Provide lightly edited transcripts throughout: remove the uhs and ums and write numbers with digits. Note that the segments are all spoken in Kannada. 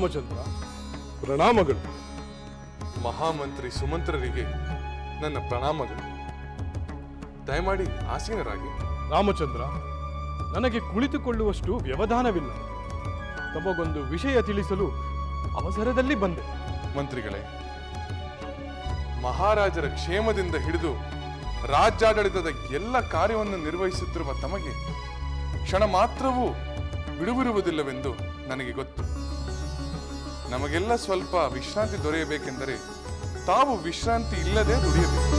ರಾಮಚಂದ್ರ, ಪ್ರಣಾಮಗಳು. ಮಹಾಮಂತ್ರಿ ಸುಮಂತ್ರರಿಗೆ ನನ್ನ ಪ್ರಣಾಮಗಳು. ದಯಮಾಡಿ ಆಸೀನರಾಗಿ. ರಾಮಚಂದ್ರ, ನನಗೆ ಕುಳಿತುಕೊಳ್ಳುವಷ್ಟು ವ್ಯವಧಾನವಿಲ್ಲ. ತಮಗೊಂದು ವಿಷಯ ತಿಳಿಸಲು ಅವಸರದಲ್ಲಿ ಬಂದೆ. ಮಂತ್ರಿಗಳೇ, ಮಹಾರಾಜರ ಕ್ಷೇಮದಿಂದ ಹಿಡಿದು ರಾಜ್ಯಾಡಳಿತದ ಎಲ್ಲ ಕಾರ್ಯವನ್ನು ನಿರ್ವಹಿಸುತ್ತಿರುವ ತಮಗೆ ಕ್ಷಣ ಮಾತ್ರವೂ ಬಿಡುವಿರುವುದಿಲ್ಲವೆಂದು ನನಗೆ ಗೊತ್ತು. ನಮಗೆಲ್ಲ ಸ್ವಲ್ಪ ವಿಶ್ರಾಂತಿ ದೊರೆಯಬೇಕೆಂದರೆ ತಾವು ವಿಶ್ರಾಂತಿ ಇಲ್ಲದೆ ದುಡಿಯಬೇಕು.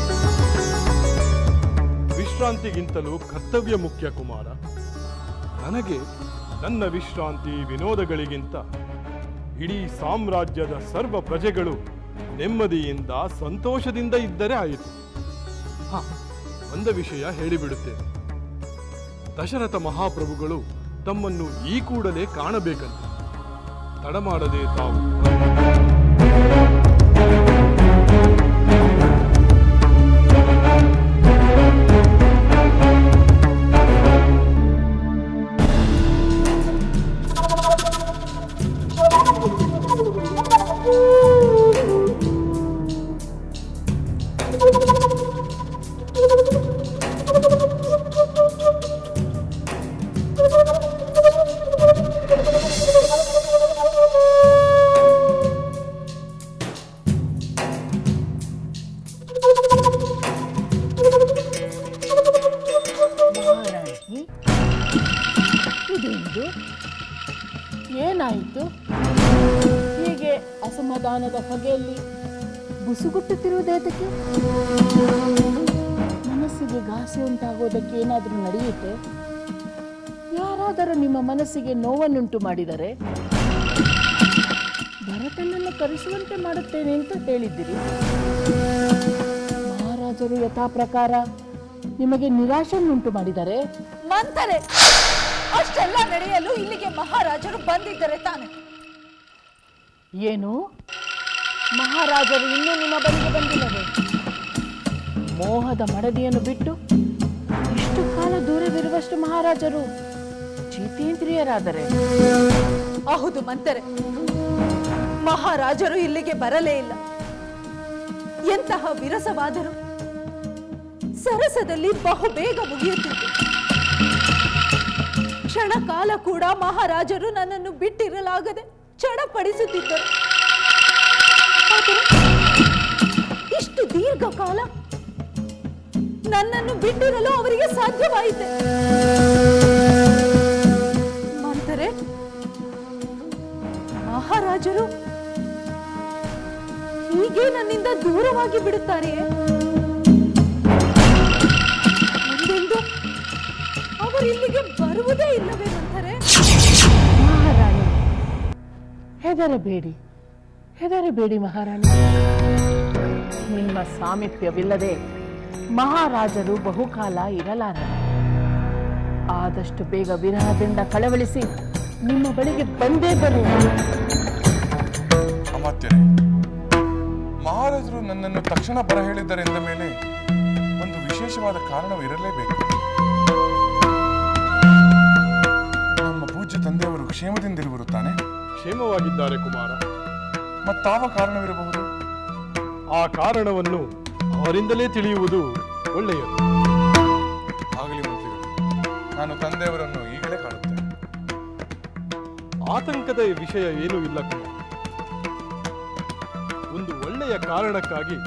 ವಿಶ್ರಾಂತಿಗಿಂತಲೂ ಕರ್ತವ್ಯ ಮುಖ್ಯ ಕುಮಾರ. ನನಗೆ ನನ್ನ ವಿಶ್ರಾಂತಿ ವಿನೋದಗಳಿಗಿಂತ ಇಡೀ ಸಾಮ್ರಾಜ್ಯದ ಸರ್ವ ಪ್ರಜೆಗಳು ನೆಮ್ಮದಿಯಿಂದ ಸಂತೋಷದಿಂದ ಇದ್ದರೆ ಆಯಿತು. ಒಂದು ವಿಷಯ ಹೇಳಿಬಿಡುತ್ತೇನೆ. ದಶರಥ ಮಹಾಪ್ರಭುಗಳು ತಮ್ಮನ್ನು ಈ ಕೂಡಲೇ ಕಾಣಬೇಕಂತೆ. ತಡಮಾಡದೆ ತಾವು ಏನಾಯಿತು? ಹೀಗೆ ಅಸಮಾಧಾನದ ಹೊಗೆಯಲ್ಲಿ ಬುಸುಗುಟ್ಟುತ್ತಿರುವುದೇತಕ್ಕೆ? ಮನಸ್ಸಿಗೆ ಘಾಸಿ ಉಂಟಾಗೋದಕ್ಕೆ ಏನಾದರೂ ನಡೆಯುತ್ತೆ? ಯಾರಾದರೂ ನಿಮ್ಮ ಮನಸ್ಸಿಗೆ ನೋವನ್ನುಂಟು ಮಾಡಿದರೆ ಭರತನನ್ನು ಕರೆಸುವಂತೆ ಮಾಡುತ್ತೇನೆ ಅಂತ ಹೇಳಿದ್ದೀರಿ. ಮಹಾರಾಜರು ಯಥಾ ಪ್ರಕಾರ ನಿಮಗೆ ನಿರಾಶೆಯನ್ನುಂಟು ಮಾಡಿದರೆ ಮಂತರೆ, ಅಷ್ಟೆಲ್ಲ ನಡೆಯಲು ಇಲ್ಲಿಗೆ ಮಹಾರಾಜರು ಬಂದಿದ್ದರೆ ತಾನೆ? ಏನು, ಮಹಾರಾಜರು ಇನ್ನೂ ನಿಮ್ಮ ಬಳಿಗೆ ಬಂದಿಲ್ಲವೇ? ಮೋಹದ ಮಡದಿಯನ್ನು ಬಿಟ್ಟು ಇಷ್ಟು ಕಾಲ ದೂರವಿರುವಷ್ಟು ಮಹಾರಾಜರು ಜಿತೇಂದ್ರಿಯರಾದರೆ? ಹೌದು ಮಂತರೆ, ಮಹಾರಾಜರು ಇಲ್ಲಿಗೆ ಬರಲೇ ಇಲ್ಲ. ಎಂತಹ ವಿರಸವಾದರೂ ಸರಸದಲ್ಲಿ ಬಹುಬೇಗ ಮುಗಿಯುತ್ತಿತ್ತು. ಕ್ಷಣ ಕಾಲ ಕೂಡ ಮಹಾರಾಜರು ನನ್ನನ್ನು ಬಿಟ್ಟಿರಲಾಗದೆ ಚಡಪಡಿಸುತ್ತಿದ್ದರು. ಇಷ್ಟು ದೀರ್ಘಕಾಲ ನನ್ನನ್ನು ಬಿಟ್ಟಿರಲು ಅವರಿಗೆ ಸಾಧ್ಯವಾಯಿತೆ. ಮಂತರೆ, ಮಹಾರಾಜರು ಹೀಗೆ ನನ್ನಿಂದ ದೂರವಾಗಿ ಬಿಡುತ್ತಾರೆಯೇ? ಮುಂದೆಂದು ಅವರು ಇಲ್ಲಿಗೆ ಬರುವುದೇ ಇಲ್ಲವೇ ಮಂತರೆ? ಮಹಾರಾಣಿ, ಹೆದರಬೇಡಿ ಮಹಾರಾಣಿ. ನಿಮ್ಮ ಸಾಮೀಪ್ಯವಿಲ್ಲದೆ ಮಹಾರಾಜರು ಬಹುಕಾಲ ಇರಲಾರರು. ಆದಷ್ಟು ಬೇಗ ವಿರಹದಿಂದ ಕಳವಳಿಸಿ ನಿಮ್ಮ ಬಳಿಗೆ ಬಂದೇ ಬರುವುದು. ಅಮಾತ್ಯರೇ, ಮಹಾರಾಜರು ನನ್ನನ್ನು ತಕ್ಷಣ ಬರ ಹೇಳಿದ್ದಾರೆ ಎಂದ ಮೇಲೆ ಒಂದು ವಿಶೇಷವಾದ ಕಾರಣವಿರಲೇಬೇಕು. ನಮ್ಮ ಪೂಜ್ಯ ತಂದೆಯವರು ಕ್ಷೇಮದಿಂದಿರುವರು ತಾನೆ? ಕ್ಷೇಮವಾಗಿದ್ದಾರೆ ಕುಮಾರ. ಮತ್ತಾವ ಕಾರಣವಿರಬಹುದು? ಆ ಕಾರಣವನ್ನು ಅವರಿಂದಲೇ ತಿಳಿಯುವುದು ಒಳ್ಳೆಯದು. ಆಗಲಿ ಮಂತ್ರಿಗಳು, ನಾನು ತಂದೆಯವರನ್ನು ಈಗಲೇ ಕಾಣುತ್ತೇನೆ. ಆತಂಕದ ವಿಷಯ ಏನೂ ಇಲ್ಲ ಕುಮಾರ. ಒಂದು ಒಳ್ಳೆಯ ಕಾರಣಕ್ಕಾಗಿ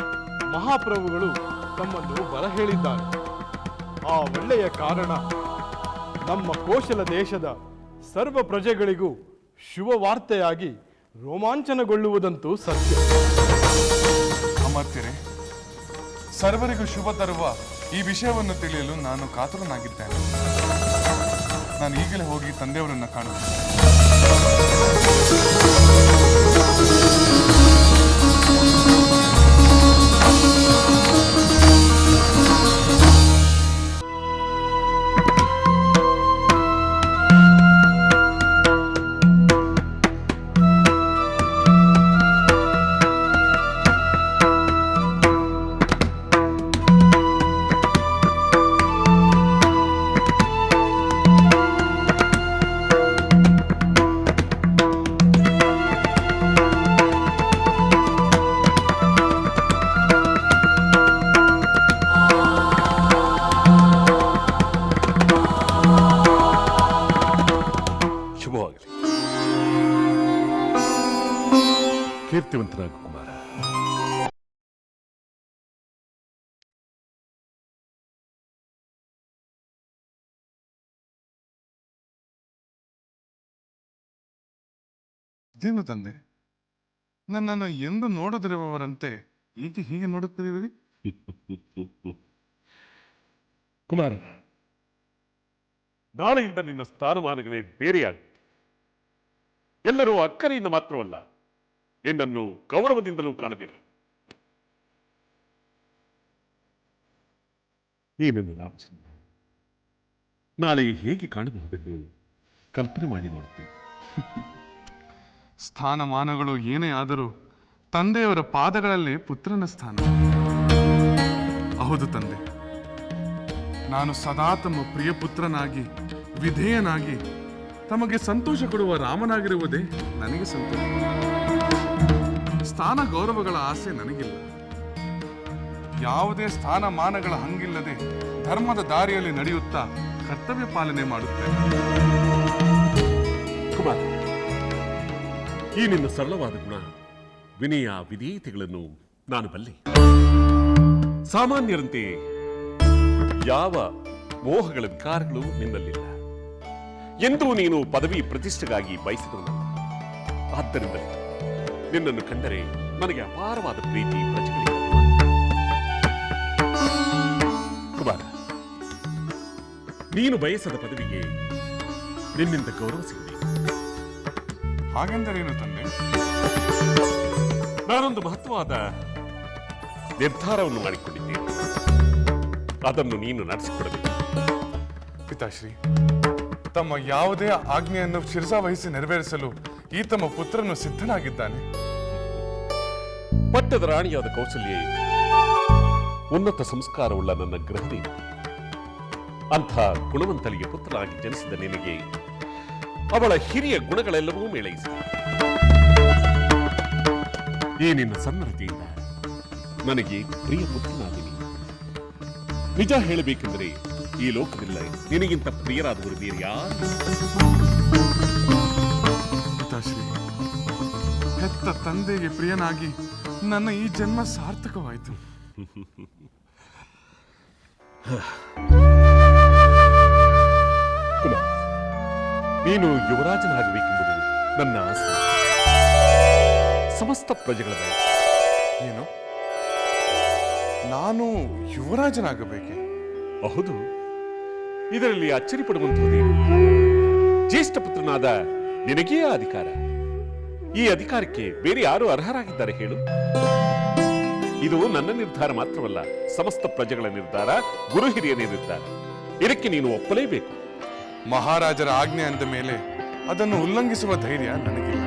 ಮಹಾಪ್ರಭುಗಳು ತಮ್ಮನ್ನು ಬರ ಹೇಳಿದ್ದಾರೆ. ಆ ಒಳ್ಳೆಯ ಕಾರಣ ನಮ್ಮ ಕೋಶಲ ದೇಶದ ಸರ್ವ ಪ್ರಜೆಗಳಿಗೂ ಶುಭ ವಾರ್ತೆಯಾಗಿ ರೋಮಾಂಚನಗೊಳ್ಳುವುದಂತೂ ಸತ್ಯ. ಅಮಾತ್ಯರೇ, ಸರ್ವರಿಗೂ ಶುಭ ತರುವ ಈ ವಿಷಯವನ್ನು ತಿಳಿಯಲು ನಾನು ಕಾತರನಾಗಿದ್ದೇನೆ. ನಾನು ಈಗಲೇ ಹೋಗಿ ತಂದೆಯವರನ್ನು ಕಾಣುತ್ತೇನೆ. ಕೀರ್ತಿವಂತನಾಗು ಕುಮಾರ. ಇದೇನು ತಂದೆ, ನನ್ನನ್ನು ಎಂದು ನೋಡದಿರುವವರಂತೆ ಏಕೆ ಹೀಗೆ ನೋಡುತ್ತಿರುವಿರಿ? ಕುಮಾರ, ನಾಳೆಯಿಂದ ನಿನ್ನ ಸ್ಥಾನಮಾನಗಳೇ ಬೇರೆಯಾಗುತ್ತೆ. ಎಲ್ಲರೂ ಅಕ್ಕರೆಯಿಂದ ಮಾತ್ರವಲ್ಲ, ನಿನ್ನನ್ನು ಗೌರವದಿಂದಲೂ ಕಾಣಬೇಕು. ಏನೆಂದು ರಾಮಚಂದ್ರ, ನಾಳೆ ಹೇಗೆ ಕಾಣಬಹುದೆಂದು ಕಲ್ಪನೆ ಮಾಡಿ ನೋಡುತ್ತೇನೆ. ಸ್ಥಾನಮಾನಗಳು ಏನೇ ಆದರೂ ತಂದೆಯವರ ಪಾದಗಳಲ್ಲೇ ಪುತ್ರನ ಸ್ಥಾನ. ಹೌದು ತಂದೆ, ನಾನು ಸದಾ ತಮ್ಮ ಪ್ರಿಯ ಪುತ್ರನಾಗಿ ವಿಧೇಯನಾಗಿ ತಮಗೆ ಸಂತೋಷ ಕೊಡುವ ರಾಮನಾಗಿರುವುದೇ ನನಗೆ ಸಂತೋಷ. ಸ್ಥಾನ ಗೌರವಗಳ ಆಸೆ ನನಗಿಲ್ಲ. ಯಾವುದೇ ಸ್ಥಾನಮಾನಗಳ ಹಂಗಿಲ್ಲದೆ ಧರ್ಮದ ದಾರಿಯಲ್ಲಿ ನಡೆಯುತ್ತಾ ಕರ್ತವ್ಯ ಪಾಲನೆ ಮಾಡುತ್ತೇನೆ. ಕುಮಾರ, ಈ ನಿನ್ನ ಸರಳವಾದ ಗುಣ, ವಿನಯ ವಿಧೇಯತೆಗಳನ್ನು ನಾನು ಬಲ್ಲೆ. ಸಾಮಾನ್ಯರಂತೆ ಯಾವ ಮೋಹಗಳ ವಿಕಾರಗಳು ನಿನ್ನಲ್ಲಿಲ್ಲ. ಎಂದೂ ನೀನು ಪದವಿ ಪ್ರತಿಷ್ಠೆಗಾಗಿ ಬಯಸಿದವನಲ್ಲ. ಆದ್ದರಿಂದ ನಿನ್ನನ್ನು ಕಂಡರೆ ನನಗೆ ಅಪಾರವಾದ ಪ್ರೀತಿ ಪ್ರಜೆಗಳಿಗೆ. ಕುಮಾರ, ನೀನು ಬಯಸದ ಪದವಿಗೆ ನಿನ್ನಿಂದ ಗೌರವ ಸಿಗಬೇಕು. ಹಾಗೆಂದರೇನು ತಂದೆ? ನಾನೊಂದು ಮಹತ್ವವಾದ ನಿರ್ಧಾರವನ್ನು ಮಾಡಿಕೊಂಡಿದ್ದೇನೆ. ಅದನ್ನು ನೀನು ನಡೆಸಿಕೊಡಬೇಕು. ಪಿತಾಶ್ರೀ, ತಮ್ಮ ಯಾವುದೇ ಆಜ್ಞೆಯನ್ನು ಶಿರಸಾವಹಿಸಿ ನೆರವೇರಿಸಲು ಈ ತಮ್ಮ ಪುತ್ರನು ಸಿದ್ಧನಾಗಿದ್ದಾನೆ. ಪಟ್ಟದ ರಾಣಿಯಾದ ಕೌಸಲ್ಯ ಉನ್ನತ ಸಂಸ್ಕಾರವುಳ್ಳ ನನ್ನ ಗೃಹದೇವಿ. ಅಂಥ ಗುಣವಂತಲಿಗೆ ಪುತ್ರನಾಗಿ ಜನಿಸಿದ ನಿನಗೆ ಅವಳ ಹಿರಿಯ ಗುಣಗಳೆಲ್ಲವೂ ಮೇಳೈಸಿದೆ. ಈ ನಿನ್ನ ಸನ್ನಡತೆಯಿಂದ ನನಗೆ ಪ್ರಿಯ ಪುತ್ರನಾದಿನಿ. ನಿಜ ಹೇಳಬೇಕೆಂದರೆ ಈ ಲೋಕದಲ್ಲಿ ನಿನಗಿಂತ ಪ್ರಿಯರಾದವರು ಬೇರೆ ಯಾರು? ಪಿತಾಶ್ರೀ, ಹೆತ್ತ ತಂದೆಗೆ ಪ್ರಿಯನಾಗಿ ನನ್ನ ಈ ಜನ್ಮ ಸಾರ್ಥಕವಾಯಿತು. ನೀನು ಯುವರಾಜನಾಗಬೇಕೆಂಬುದು ನನ್ನ ಆಸೆ. ಸಮಸ್ತ ಪ್ರಜೆಗಳ ಬಯಕೆ. ಏನು, ನಾನು ಯುವರಾಜನಾಗಬೇಕೆ? ಹೌದು. ಇದರಲ್ಲಿ ಅಚ್ಚರಿ ಪಡುವಂತಹುದೇನು? ಜ್ಯೇಷ್ಠ ಪುತ್ರನಾದ ನಿನಗೇ ಅಧಿಕಾರ. ಈ ಅಧಿಕಾರಕ್ಕೆ ಬೇರೆ ಯಾರು ಅರ್ಹರಾಗಿದ್ದಾರೆ ಹೇಳು? ಇದು ನನ್ನ ನಿರ್ಧಾರ ಮಾತ್ರವಲ್ಲ, ಸಮಸ್ತ ಪ್ರಜೆಗಳ ನಿರ್ಧಾರ, ಗುರು ಹಿರಿಯರ ನಿರ್ಧಾರ. ಇದಕ್ಕೆ ನೀನು ಒಪ್ಪಲೇಬೇಕು. ಮಹಾರಾಜರ ಆಜ್ಞೆ ಅಂದ ಮೇಲೆ ಅದನ್ನು ಉಲ್ಲಂಘಿಸುವ ಧೈರ್ಯ ನನಗಿಲ್ಲ.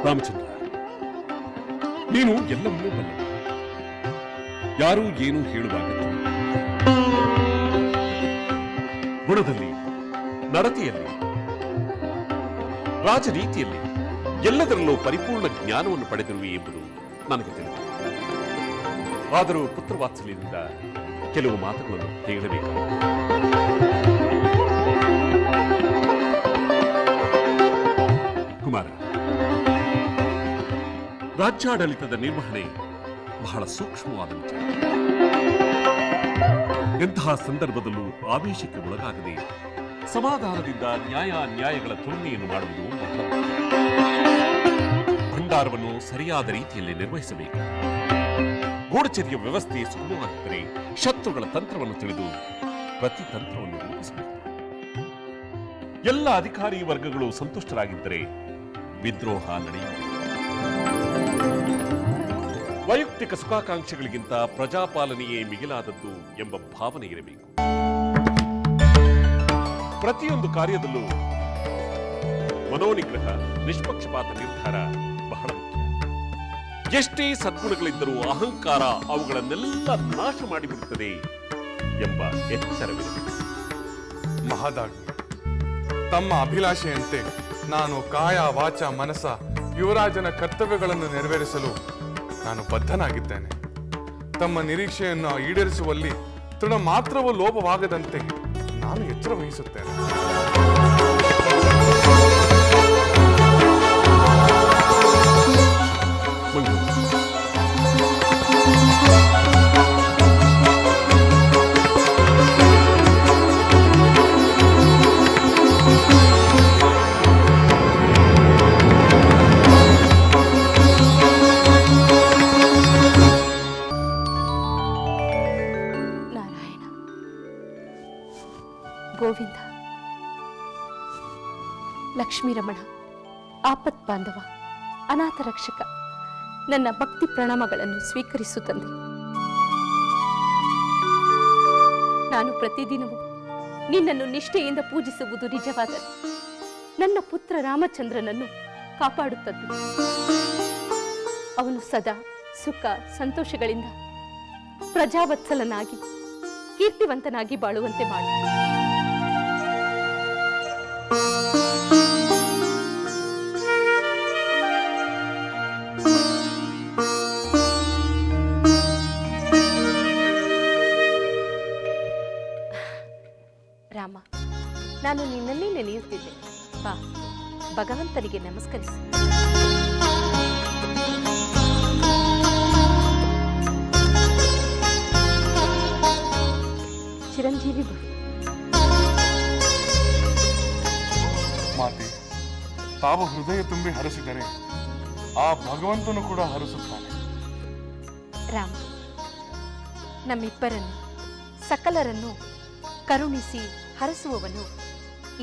ರಾಮಚಂದ್ರ, ನೀನು ಎಲ್ಲವನ್ನೂ ಬಲ್ಲ. ಯಾರೂ ಏನೂ ಹೇಳುವಾಗ ಗುಣದಲ್ಲಿ, ನಡತೆಯಲ್ಲಿ, ರಾಜನೀತಿಯಲ್ಲಿ ಎಲ್ಲದರಲ್ಲೂ ಪರಿಪೂರ್ಣ ಜ್ಞಾನವನ್ನು ಪಡೆದಿರುವೆ ಎಂಬುದು ನನಗೆ ತಿಳಿದಿದೆ. ಆದರೂ ಪುತ್ರವಾತ್ಸಲ್ಯದಿಂದ ಕೆಲವು ಮಾತುಗಳನ್ನು ಹೇಳಬೇಕಾಗಿದೆ. ಕುಮಾರ, ರಾಜ್ಯಾಡಳಿತದ ನಿರ್ವಹಣೆ ಬಹಳ ಸೂಕ್ಷ್ಮವಾದ ವಿಚಾರ. ಎಂತಹ ಸಂದರ್ಭದಲ್ಲೂ ಆವೇಶಕ್ಕೆ ಒಳಗಾಗದೆ ಸಮಾಧಾನದಿಂದ ನ್ಯಾಯಗಳ ತುಲನೆಯನ್ನು ಮಾಡುವುದು ಬಹಳ ಮುಖ್ಯ. ಭಂಡಾರವನ್ನು ಸರಿಯಾದ ರೀತಿಯಲ್ಲಿ ನಿರ್ವಹಿಸಬೇಕು. ಗೂಢಚರ್ಯ ವ್ಯವಸ್ಥೆ ಸುಗಮವಾಗಿದ್ದರೆ ಶತ್ರುಗಳ ತಂತ್ರವನ್ನು ತಿಳಿದು ಪ್ರತಿ ತಂತ್ರವನ್ನು ರೂಪಿಸಬೇಕು. ಎಲ್ಲ ಅಧಿಕಾರಿ ವರ್ಗಗಳು ಸಂತುಷ್ಟರಾಗಿದ್ದರೆ ವಿದ್ರೋಹ ನಡೆಯುವುದು. ವೈಯಕ್ತಿಕ ಸುಖಾಕಾಂಕ್ಷೆಗಳಿಗಿಂತ ಪ್ರಜಾಪಾಲನೆಯೇ ಮಿಗಿಲಾದದ್ದು ಎಂಬ ಭಾವನೆ ಇರಬೇಕು. ಪ್ರತಿಯೊಂದು ಕಾರ್ಯದಲ್ಲೂ ಮನೋನಿಗ್ರಹ, ನಿಷ್ಪಕ್ಷಪಾತ ನಿರ್ಧಾರ ಬಹಳ ಮುಖ್ಯ. ಎಷ್ಟೇ ಸದ್ಗುಣಗಳಿದ್ದರೂ ಅಹಂಕಾರ ಅವುಗಳನ್ನೆಲ್ಲ ನಾಶ ಮಾಡಿಬಿಡುತ್ತದೆ ಎಂಬ ಎಚ್ಚರವಿರಬೇಕು. ಮಹದಾಜ್ಞೆ. ತಮ್ಮ ಅಭಿಲಾಷೆಯಂತೆ ನಾನು ಕಾಯ ವಾಚ ಮನಸ ಯುವರಾಜನ ಕರ್ತವ್ಯಗಳನ್ನು ನೆರವೇರಿಸಲು ನಾನು ಬದ್ಧನಾಗಿದ್ದೇನೆ. ತಮ್ಮ ನಿರೀಕ್ಷೆಯನ್ನು ಈಡೇರಿಸುವಲ್ಲಿ ತೃಣ ಮಾತ್ರವೂ ಲೋಪವಾಗದಂತೆ ನಾನು ಎಚ್ಚರ ವಹಿಸುತ್ತೇನೆ. ಗೋವಿಂದ, ಲಕ್ಷ್ಮೀ ರಮಣ, ಆಪತ್ ಬಾಂಧವ, ಅನಾಥ ರಕ್ಷಕ, ನನ್ನ ಭಕ್ತಿ ಪ್ರಣಾಮಗಳನ್ನು ಸ್ವೀಕರಿಸು ತಂದೆ. ನಾನು ಪ್ರತಿದಿನವೂ ನಿನ್ನನ್ನು ನಿಷ್ಠೆಯಿಂದ ಪೂಜಿಸುವುದು ನಿಜವಾದರೆ ನನ್ನ ಪುತ್ರ ರಾಮಚಂದ್ರನನ್ನು ಕಾಪಾಡುತ್ತದೆ. ಅವನು ಸದಾ ಸುಖ ಸಂತೋಷಗಳಿಂದ ಪ್ರಜಾವತ್ಸಲನಾಗಿ ಕೀರ್ತಿವಂತನಾಗಿ ಬಾಳುವಂತೆ ಮಾಡು. ರಾಮ, ನಾನು ನಿನ್ನನ್ನೇ ನೆನೆಯುತ್ತಿದ್ದೆ. ಬಾ, ಭಗವಂತನಿಗೆ ನಮಸ್ಕರಿಸು. ಚಿರಂಜೀವಿ ಬರು. ಮಾತೆ, ತಾವು ಹೃದಯ ತುಂಬಿ ಹರಸಿದರೆ ಆ ಭಗವಂತನು ಕೂಡ ಹರಸುತ್ತಾನೆ. ರಾಮ, ನಮ್ಮಿಬ್ಬರನ್ನು ಸಕಲರನ್ನು ಕರುಣಿಸಿ ಹರಸುವವನು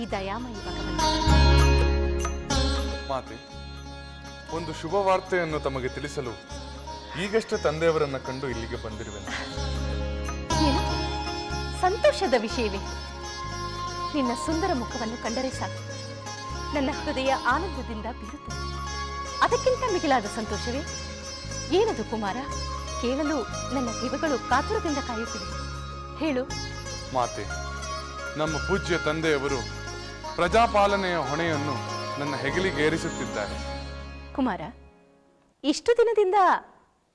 ಈ ದಯಾಮಯಿ ಭಗವಂತ. ಮಾತೆ, ಒಂದು ಶುಭ ವಾರ್ತೆಯನ್ನು ತಮಗೆ ತಿಳಿಸಲು ಈಗಷ್ಟೇ ತಂದೆಯವರನ್ನ ಕಂಡು ಇಲ್ಲಿಗೆ ಬಂದಿರುವೆನು. ಏನು ಸಂತೋಷದ ವಿಷಯವೇ? ನಿನ್ನ ಸುಂದರ ಮುಖವನ್ನು ಕಂಡರೆ ಸಾಕು, ನನ್ನ ಹೃದಯ ಆನಂದದಿಂದ ಬೀರುತ್ತದೆ. ಅದಕ್ಕಿಂತ ಮಿಗಿಲಾದ ಸಂತೋಷವೇ? ಏನದು ಕುಮಾರ? ಕೇಳಲು ನನ್ನ ಕಿವಿಗಳು ಕಾತುರದಿಂದ ಕಾಯುತ್ತಿವೆ. ಹೇಳು. ಮಾತೆ, ನಮ್ಮ ಪೂಜ್ಯ ತಂದೆಯವರು ಪ್ರಜಾಪಾಲನೆಯ ಹೊಣೆಯನ್ನು ನನ್ನ ಹೆಗಲಿಗೆ ಏರಿಸುತ್ತಿದ್ದಾರೆ. ಕುಮಾರ, ಇಷ್ಟು ದಿನದಿಂದ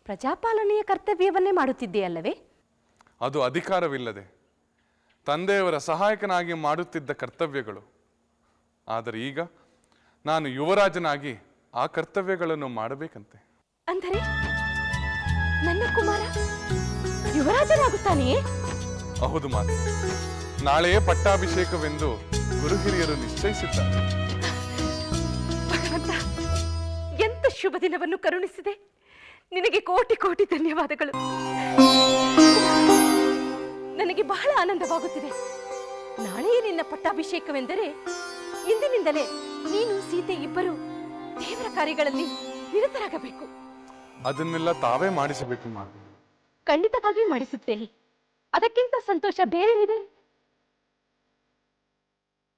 ಪ್ರಜಾಪಾಲನೆಯ ಕರ್ತವ್ಯವನ್ನೇ ಮಾಡುತ್ತಿದ್ದೆಯಲ್ಲವೇ? ಅದು ಅಧಿಕಾರವಿಲ್ಲದೆ ತಂದೆಯವರ ಸಹಾಯಕನಾಗಿ ಮಾಡುತ್ತಿದ್ದ ಕರ್ತವ್ಯಗಳು. ಆದರೆ ಈಗ ನಾನು ಯುವರಾಜನಾಗಿ ಆ ಕರ್ತವ್ಯಗಳನ್ನು ಮಾಡಬೇಕಂತೆ. ಅಂದರೆ ನನ್ನ ಕುಮಾರ ಯುವರಾಜನಾಗುತ್ತಾನೆಯೇ? ಹೌದು ಮಾತೆ, ನಾಳೆಯೇ ಪಟ್ಟಾಭಿಷೇಕವೆಂದು ಗುರು ಹಿರಿಯರು ನಿಶ್ಚಯಿಸಿದ್ದಾರೆ. ಭಗವಂತ, ಎಂತ ಶುಭ ದಿನವನ್ನು ಕರುಣಿಸಿದೆ. ನಿನಗೆ ಕೋಟಿ ಕೋಟಿ ಧನ್ಯವಾದಗಳು. ನನಗೆ ಬಹಳ ಆನಂದವಾಗುತ್ತಿದೆ. ನಾಳೆಯೇ ನಿನ್ನ ಪಟ್ಟಾಭಿಷೇಕವೆಂದರೆ ಇಂದಿನಿಂದಲೇ ನೀನು ಸೀತೆ ಇಬ್ಬರು ದೇವರ ಕಾರ್ಯಗಳಲ್ಲಿ ನಿರತರಾಗಬೇಕು. ಅದನ್ನೆಲ್ಲ ತಾವೇ ಮಾಡಿಸಬೇಕು ಮಾತೆ. ಖಂಡಿತವಾಗಿ ಮಾಡಿಸುತ್ತೇನೆ. ಅದಕ್ಕಿಂತ ಸಂತೋಷ ಬೇರೆನಿದೆ?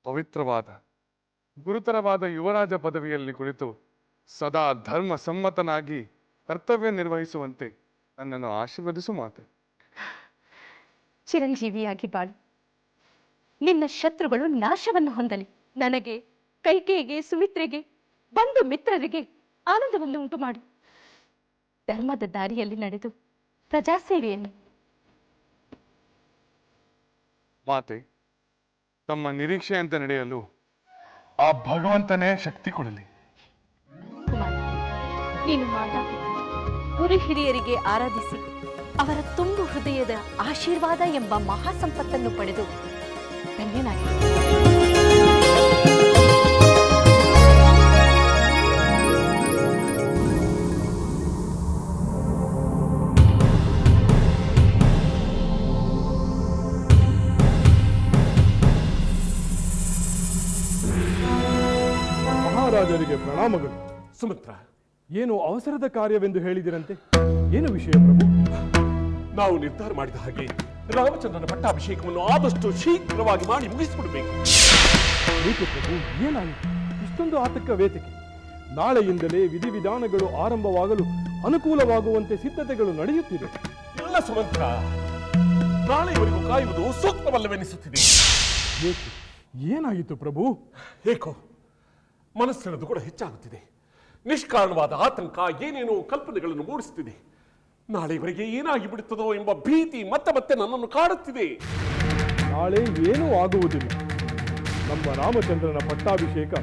ಪವಿತ್ರವಾದ ಗುರುತರವಾದ ಯುವರಾಜ ಪದವಿಯಲ್ಲಿ ಕುಳಿತು ಸದಾ ಧರ್ಮ ಸಮ್ಮತನಾಗಿ ಕರ್ತವ್ಯ ನಿರ್ವಹಿಸುವಂತೆ ನನ್ನನ್ನು ಆಶೀರ್ವದಿಸು ಮಾತೆ. ಚಿರಂಜೀವಿಯಾಗಿ ಬಾಳು. ನಿನ್ನ ಶತ್ರುಗಳು ನಾಶವನ್ನು ಹೊಂದಲಿ. ನನಗೆ, ಕೈಕೇಯಿಗೆ, ಸುಮಿತ್ರೆಗೆ, ಬಂಧು ಮಿತ್ರರಿಗೆ ಆನಂದವನ್ನು ಉಂಟು ಮಾಡು. ಧರ್ಮದ ದಾರಿಯಲ್ಲಿ ನಡೆದು ಪ್ರಜಾಸೇವೆಯನ್ನು. ಮಾತೆ, ತಮ್ಮ ನಿರೀಕ್ಷೆಯಂತೆ ನಡೆಯಲು ಆ ಭಗವಂತನೇ ಶಕ್ತಿ ಕೊಡಲಿ. ಕುಮಾರ, ನೀನು ಮಾತಾಡಿ ಗುರು ಹಿರಿಯರಿಗೆ ಆರಾಧಿಸಿ ಅವರ ತುಂಬು ಹೃದಯದ ಆಶೀರ್ವಾದ ಎಂಬ ಮಹಾ ಸಂಪತ್ತನ್ನು ಪಡೆದು ಧನ್ಯನಾಗಿ. ಮಹಾರಾಜರಿಗೆ ಪ್ರಣಾಮಗಳು. ಸುಮಿತ್ರ, ಏನು ಅವಸರದ ಕಾರ್ಯವೆಂದು ಹೇಳಿದಿರಂತೆ? ಏನು ವಿಷಯ ಪ್ರಭು? ನಾವು ನಿರ್ಧಾರ ಮಾಡಿದ ಹಾಗೆ ರಾಮಚಂದ್ರನ ಪಟ್ಟಾಭಿಷೇಕವನ್ನು ಆದಷ್ಟು ಶೀಘ್ರವಾಗಿ ಮಾಡಿ ಮುಗಿಸಿಬಿಡಬೇಕು. ಏಕೆ ಪ್ರಭು, ಏನಾಯಿತು? ಇಷ್ಟೊಂದು ಆತಂಕ ವೇತಕ್ಕೆ? ನಾಳೆಯಿಂದಲೇ ವಿಧಿವಿಧಾನಗಳು ಆರಂಭವಾಗಲು ಅನುಕೂಲವಾಗುವಂತೆ ಸಿದ್ಧತೆಗಳು ನಡೆಯುತ್ತಿದೆ. ಇಲ್ಲ ಸುಮಂತ್ರ, ನಾಳೆಯವರೆಗೂ ಕಾಯುವುದು ಸೂಕ್ತವಲ್ಲವೆನಿಸುತ್ತಿದೆ. ಏಕೆ? ಏನಾಯಿತು ಪ್ರಭು? ಏಕೋ ಮನಸ್ಸಿನದು ಕೂಡ ಹೆಚ್ಚಾಗುತ್ತಿದೆ. ನಿಷ್ಕಾರಣವಾದ ಆತಂಕ ಏನೇನೋ ಕಲ್ಪನೆಗಳನ್ನು ಮೂಡಿಸುತ್ತಿದೆ. ನಾಳೆವರೆಗೆ ಏನಾಗಿ ಬಿಡುತ್ತದೋ ಎಂಬ ಭೀತಿ ಮತ್ತೆ ಮತ್ತೆ ನನ್ನನ್ನು ಕಾಡುತ್ತಿದೆ. ನಾಳೆ ಏನೂ ಆಗುವುದಿಲ್ಲ. ನಮ್ಮ ರಾಮಚಂದ್ರನ ಪಟ್ಟಾಭಿಷೇಕ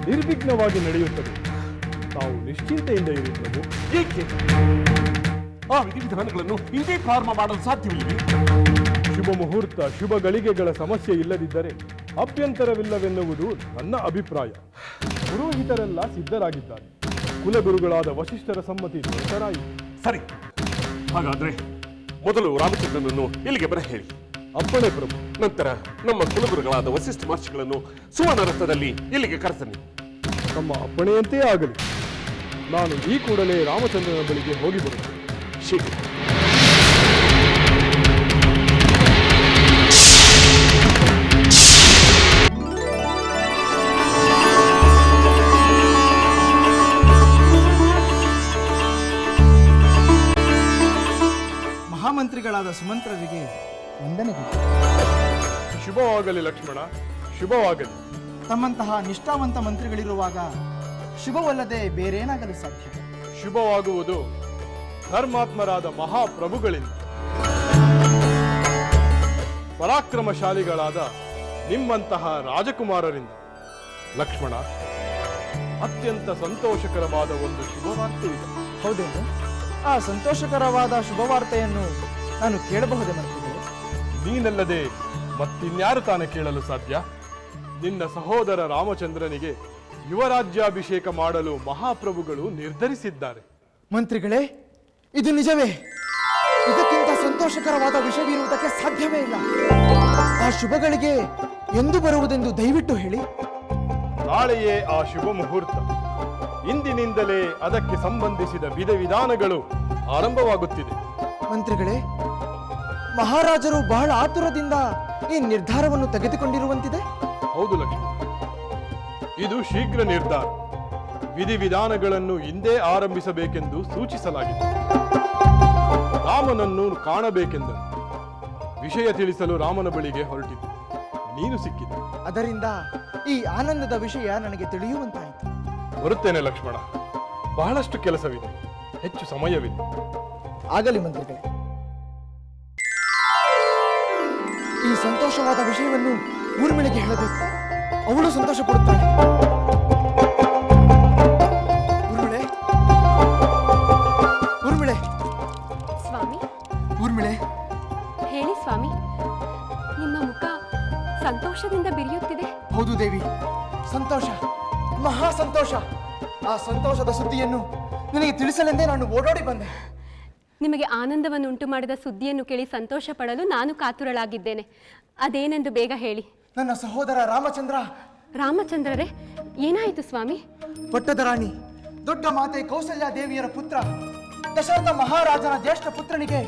ನಿರ್ವಿಘ್ನವಾಗಿ ನಡೆಯುತ್ತದೆ. ತಾವು ನಿಶ್ಚಿಂತೆಯಿಂದ ಇರಿ ಪ್ರಭು. ಏಕೆ? ಆ ವಿಧಿವಿಧಾನಗಳನ್ನು ಇಂದೇ ಪ್ರಾರಂಭ ಮಾಡಲು ಸಾಧ್ಯವಿಲ್ಲವೇ? ಶುಭ ಮುಹೂರ್ತ, ಶುಭ ಗಳಿಗೆಗಳ ಸಮಸ್ಯೆ ಇಲ್ಲದಿದ್ದರೆ ಅಭ್ಯಂತರವಿಲ್ಲವೆನ್ನುವುದು ನನ್ನ ಅಭಿಪ್ರಾಯ. ಪುರೋಹಿತರೆಲ್ಲ ಸಿದ್ಧರಾಗಿದ್ದಾರೆ. ಕುಲಗುರುಗಳಾದ ವಶಿಷ್ಠರ ಸಮ್ಮತಿ ದೊರೆತರಾಯಿತು. ಸರಿ, ಹಾಗಾದ್ರೆ ಮೊದಲು ರಾಮಚಂದ್ರನನ್ನು ಇಲ್ಲಿಗೆ ಬರ ಹೇಳಿ. ಅಪ್ಪಣೆ ಪ್ರಭು. ನಂತರ ನಮ್ಮ ಕುಲಗುರುಗಳಾದ ವಸಿಷ್ಠ ಮಹರ್ಷಿಗಳನ್ನು ಸುವರ್ಣ ರಥದಲ್ಲಿ ಇಲ್ಲಿಗೆ ಕರೆತನ್ನಿ. ತಮ್ಮ ಅಪ್ಪಣೆಯಂತೆ ಆಗಲಿ. ನಾನು ಈ ಕೂಡಲೇ ರಾಮಚಂದ್ರನ ಬಳಿಗೆ ಹೋಗಿ ಬರುತ್ತೇನೆ. ಶೀಘ್ರ. ಮಹಾಮಂತ್ರಿಗಳಾದ ಸುಮಂತ್ರರಿಗೆ ವಂದನೆಗಳು. ಶುಭವಾಗಲಿ ಲಕ್ಷ್ಮಣ, ಶುಭವಾಗಲಿ. ತಮ್ಮಂತಹ ನಿಷ್ಠಾವಂತ ಮಂತ್ರಿಗಳಿರುವಾಗ ಶುಭವಲ್ಲದೆ ಬೇರೇನಾಗಲು ಸಾಧ್ಯ? ಶುಭವಾಗುವುದು ಧರ್ಮಾತ್ಮರಾದ ಮಹಾಪ್ರಭುಗಳಿಂದ, ಪರಾಕ್ರಮಶಾಲಿಗಳಾದ ನಿಮ್ಮಂತಹ ರಾಜಕುಮಾರರಿಂದ. ಲಕ್ಷ್ಮಣ, ಅತ್ಯಂತ ಸಂತೋಷಕರವಾದ ಒಂದು ಶುಭವಾರ್ತೆ ಇದೆ. ಹೌದೇನು? ಆ ಸಂತೋಷಕರವಾದ ಶುಭವಾರ್ತೆಯನ್ನು ನಾನು ಕೇಳಬಹುದೇ ಮಂತ್ರಿಗಳೇ? ನೀನಲ್ಲದೆ ಮತ್ತಿನ್ಯಾರು ತಾನೇ ಕೇಳಲು ಸಾಧ್ಯ? ನಿನ್ನ ಸಹೋದರ ರಾಮಚಂದ್ರನಿಗೆ ಯುವರಾಜ್ಯಾಭಿಷೇಕ ಮಾಡಲು ಮಹಾಪ್ರಭುಗಳು ನಿರ್ಧರಿಸಿದ್ದಾರೆ. ಮಂತ್ರಿಗಳೇ, ಇದು ನಿಜವೇ? ಇದಕ್ಕಿಂತ ಸಂತೋಷಕರವಾದ ವಿಷಯವಿರುವುದಕ್ಕೆ ಸಾಧ್ಯವೇ ಇಲ್ಲ. ಆ ಶುಭಗಳಿಗೆ ಎಂದು ಬರುವುದೆಂದು ದಯವಿಟ್ಟು ಹೇಳಿ. ನಾಳೆಯೇ ಆ ಶುಭ ಮುಹೂರ್ತ. ಇಂದಿನಿಂದಲೇ ಅದಕ್ಕೆ ಸಂಬಂಧಿಸಿದ ವಿಧಿವಿಧಾನಗಳು ಆರಂಭವಾಗುತ್ತಿದೆ. ಮಂತ್ರಿಗಳೇ, ಮಹಾರಾಜರು ಬಹಳ ಆತುರದಿಂದ ಈ ನಿರ್ಧಾರವನ್ನು ತೆಗೆದುಕೊಂಡಿರುವಂತಿದೆ. ಹೌದು ಲಕ್ಷ್ಮಣ, ಇದು ಶೀಘ್ರ ನಿರ್ಧಾರ. ವಿಧಿವಿಧಾನಗಳನ್ನು ಇಂದೇ ಆರಂಭಿಸಬೇಕೆಂದು ಸೂಚಿಸಲಾಗಿದೆ. ರಾಮನನ್ನು ಕಾಣಬೇಕೆಂದರು. ವಿಷಯ ತಿಳಿಸಲು ರಾಮನ ಬಳಿಗೆ ಹೊರಟಿದ್ದು ನೀನು ಸಿಕ್ಕಿದೆ. ಅದರಿಂದ ಈ ಆನಂದದ ವಿಷಯ ನನಗೆ ತಿಳಿಯುವಂತಾಯಿತು. ಬರುತ್ತೇನೆ ಲಕ್ಷ್ಮಣ, ಬಹಳಷ್ಟು ಕೆಲಸವಿದೆ, ಹೆಚ್ಚು ಸಮಯವಿದೆ. ಆಗಲಿ ಮಂತ್ರಿಗಳೇ. ಈ ಸಂತೋಷವಾದ ವಿಷಯವನ್ನು ಊರ್ಮಿಳೆಗೆ ಹೇಳಬೇಕು. ಅವಳು ಸಂತೋಷ ಪಡುತ್ತಾಳೆ. ಊರ್ಮಿಳೆ, ಊರ್ಮಿಳೆ, ಸ್ವಾಮಿ, ಊರ್ಮಿಳೆ. ಹೇಳಿ ಸ್ವಾಮಿ. ನಿಮ್ಮ ಮುಖ ಸಂತೋಷದಿಂದ ಬಿರಿಯುತ್ತಿದೆ. ಹೌದು ದೇವಿ, ಸಂತೋಷ, ಮಹಾ ಸಂತೋಷ. ಆ ಸಂತೋಷದ ಸುದ್ದಿಯನ್ನು ನಿನಗೆ ತಿಳಿಸಲೆಂದೇ ನಾನು ಓಡೋಡಿ ಬಂದೆ. ನಿಮಗೆ ಆನಂದವನ್ನು ಉಂಟು ಮಾಡಿದ ಸುದ್ದಿಯನ್ನು ಕೇಳಿ ಸಂತೋಷ ಪಡಲು ನಾನು ಕಾತುರಳಾಗಿದ್ದೇನೆ. ಅದೇನೆಂದು ಬೇಗ ಹೇಳಿ. ನನ್ನ ಸಹೋದರ ರಾಮಚಂದ್ರ. ರಾಮಚಂದ್ರರೇ, ಏನಾಯಿತು ಸ್ವಾಮಿ? ಪಟ್ಟದ ರಾಣಿ ದೊಡ್ಡ ಮಾತೆ ಕೌಸಲ್ಯ ದೇವಿಯರ ಪುತ್ರ ದಶರಥ ಮಹಾರಾಜನ ಜ್ಯೇಷ್ಠ ಪುತ್ರನಿಗೆ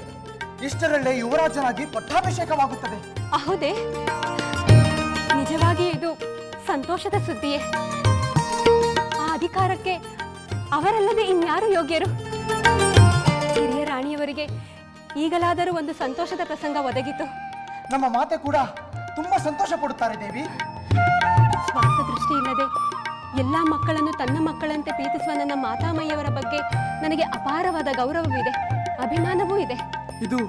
ಇಷ್ಟರಲ್ಲೇ ಯುವರಾಜನಾಗಿ ಪಟ್ಟಾಭಿಷೇಕವಾಗುತ್ತದೆ. ಹೌದೇ? ನಿಜವಾಗಿ ಇದು ಸಂತೋಷದ ಸುದ್ದಿಯೇ? ಆ ಅಧಿಕಾರಕ್ಕೆ ಅವರಲ್ಲದೆ ಇನ್ಯಾರು ಯೋಗ್ಯರು? ಹಿರಿಯ ರಾಣಿಯವರಿಗೆ ಈಗಲಾದರೂ ಒಂದು ಸಂತೋಷದ ಪ್ರಸಂಗ ಒದಗಿತು. ನಮ್ಮ ಮಾತೆ ಕೂಡ ತುಂಬಾ ಸಂತೋಷ ಪಡುತ್ತಾರೆ ದೇವಿ. ಸ್ವಾರ್ಥ ದೃಷ್ಟಿ ಇಲ್ಲದೆ ಎಲ್ಲ ಮಕ್ಕಳನ್ನು ತನ್ನ ಮಕ್ಕಳಂತೆ ಪ್ರೀತಿಸುವ ನನ್ನ ಮಾತಾಮಯ್ಯವರ ಬಗ್ಗೆ ನನಗೆ ಅಪಾರವಾದ ಗೌರವವಿದೆ, ಅಭಿಮಾನವೂ ಇದೆ. ಇದು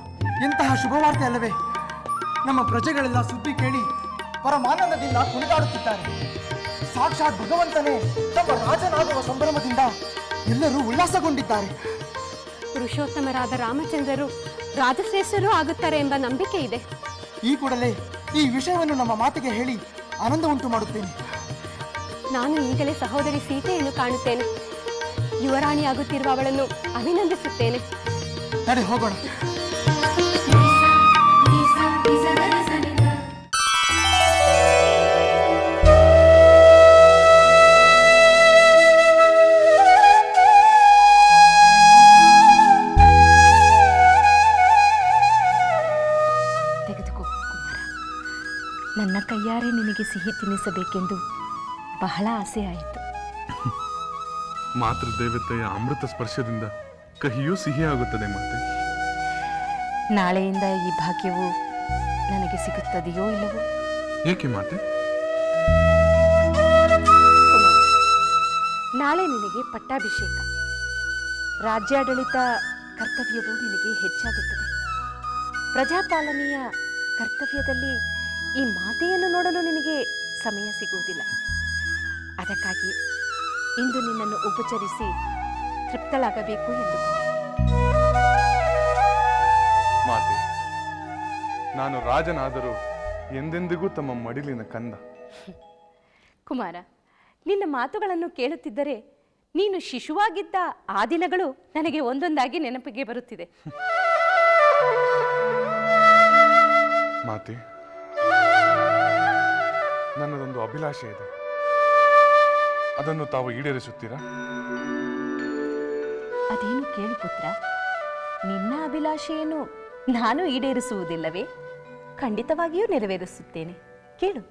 ಎಂತಹ ಶುಭವಾರ್ತೆ ಅಲ್ಲವೇ? ನಮ್ಮ ಪ್ರಜೆಗಳೆಲ್ಲ ಸುದ್ದಿ ಕೇಳಿ ಪರಮಾನಂದದಿಂದ ಕುಣಿದಾಡುತ್ತಿದ್ದಾರೆ. ಸಾಕ್ಷಾತ್ ಭಗವಂತನೇ ತಮ್ಮ ರಾಜನಾಗುವ ಸಂಭ್ರಮದಿಂದ ಎಲ್ಲರೂ ಉಲ್ಲಾಸಗೊಂಡಿದ್ದಾರೆ. ಪುರುಷೋತ್ತಮರಾದ ರಾಮಚಂದ್ರರು ರಾಜಶ್ರೇಷ್ಠರೂ ಆಗುತ್ತಾರೆ ಎಂಬ ನಂಬಿಕೆ ಇದೆ. ಈ ಕೂಡಲೇ ಈ ವಿಷಯವನ್ನು ನಮ್ಮ ಮಾತಿಗೆ ಹೇಳಿ ಆನಂದ ಉಂಟು ಮಾಡುತ್ತೇನೆ. ನಾನು ಈಗಲೇ ಸಹೋದರಿ ಸೀತೆಯನ್ನು ಕಾಣುತ್ತೇನೆ. ಯುವರಾಣಿಯಾಗುತ್ತಿರುವ ಅವಳನ್ನು ಅಭಿನಂದಿಸುತ್ತೇನೆ. ನಡೆ ಹೋಗೋಣ. ತೆಗೆದುಕೋ ಕುಮಾರ. ನನ್ನ ಕೈಯಾರೆ ನಿನಗೆ ಸಿಹಿ ತಿನ್ನಿಸಬೇಕೆಂದು ಬಹಳ ಆಸೆ ಆಯಿತು. ಮಾತೃದೇವತೆಯ ಅಮೃತ ಸ್ಪರ್ಶದಿಂದ ಕಹಿಯೂ ಸಿಹಿಯಾಗುತ್ತದೆ ಮಾತೆ. ನಾಳೆಯಿಂದ ಈ ಭಾಗ್ಯವು ನನಗೆ ಸಿಗುತ್ತದೆಯೋ ಇಲ್ಲವೋ? ಏಕೆ ಮಾತೆ? ಕುಮಾರ, ನಾಳೆ ನಿನಗೆ ಪಟ್ಟಾಭಿಷೇಕ. ರಾಜ್ಯಾಡಳಿತ ಕರ್ತವ್ಯವು ನಿನಗೆ ಹೆಚ್ಚಾಗುತ್ತದೆ. ಪ್ರಜಾಪಾಲನೆಯ ಕರ್ತವ್ಯದಲ್ಲಿ ಈ ಮಾತೆಯನ್ನು ನೋಡಲು ನಿನಗೆ ಸಮಯ ಸಿಗುವುದಿಲ್ಲ. ಅದಕ್ಕಾಗಿ ಇಂದು ನಿನ್ನನ್ನು ಉಪಚರಿಸಿ ತೃಪ್ತಳಾಗಬೇಕು ಎಂದುಕೊಂಡೆ. ಮಾತೆ, ನಾನು ರಾಜನಾದರೂ ಎಂದೆಂದಿಗೂ ತಮ್ಮ ಮಡಿಲಿನ ಕಂದ. ಕುಮಾರ, ನಿನ್ನ ಮಾತುಗಳನ್ನು ಕೇಳುತ್ತಿದ್ದರೆ ನೀನು ಶಿಶುವಾಗಿದ್ದ ಆ ದಿನಗಳು ನನಗೆ ಒಂದೊಂದಾಗಿ ನೆನಪಿಗೆ ಬರುತ್ತಿದೆ. ಮಾತೆ, ನನ್ನದೊಂದು ಅಭಿಲಾಷೆ ಇದೆ, ಅದನ್ನು ತಾವು ಈಡೇರಿಸುತ್ತೀರಾ? ಅದೇನು ಕೇಳು ಪುತ್ರ, ನಿನ್ನ ಅಭಿಲಾಷೆಯನ್ನು ನಾನು ಈಡೇರಿಸುವುದಿಲ್ಲವೇ? ಖಂಡಿತವಾಗಿಯೂ ನೆರವೇರಿಸುತ್ತೇನೆ, ಕೇಳು.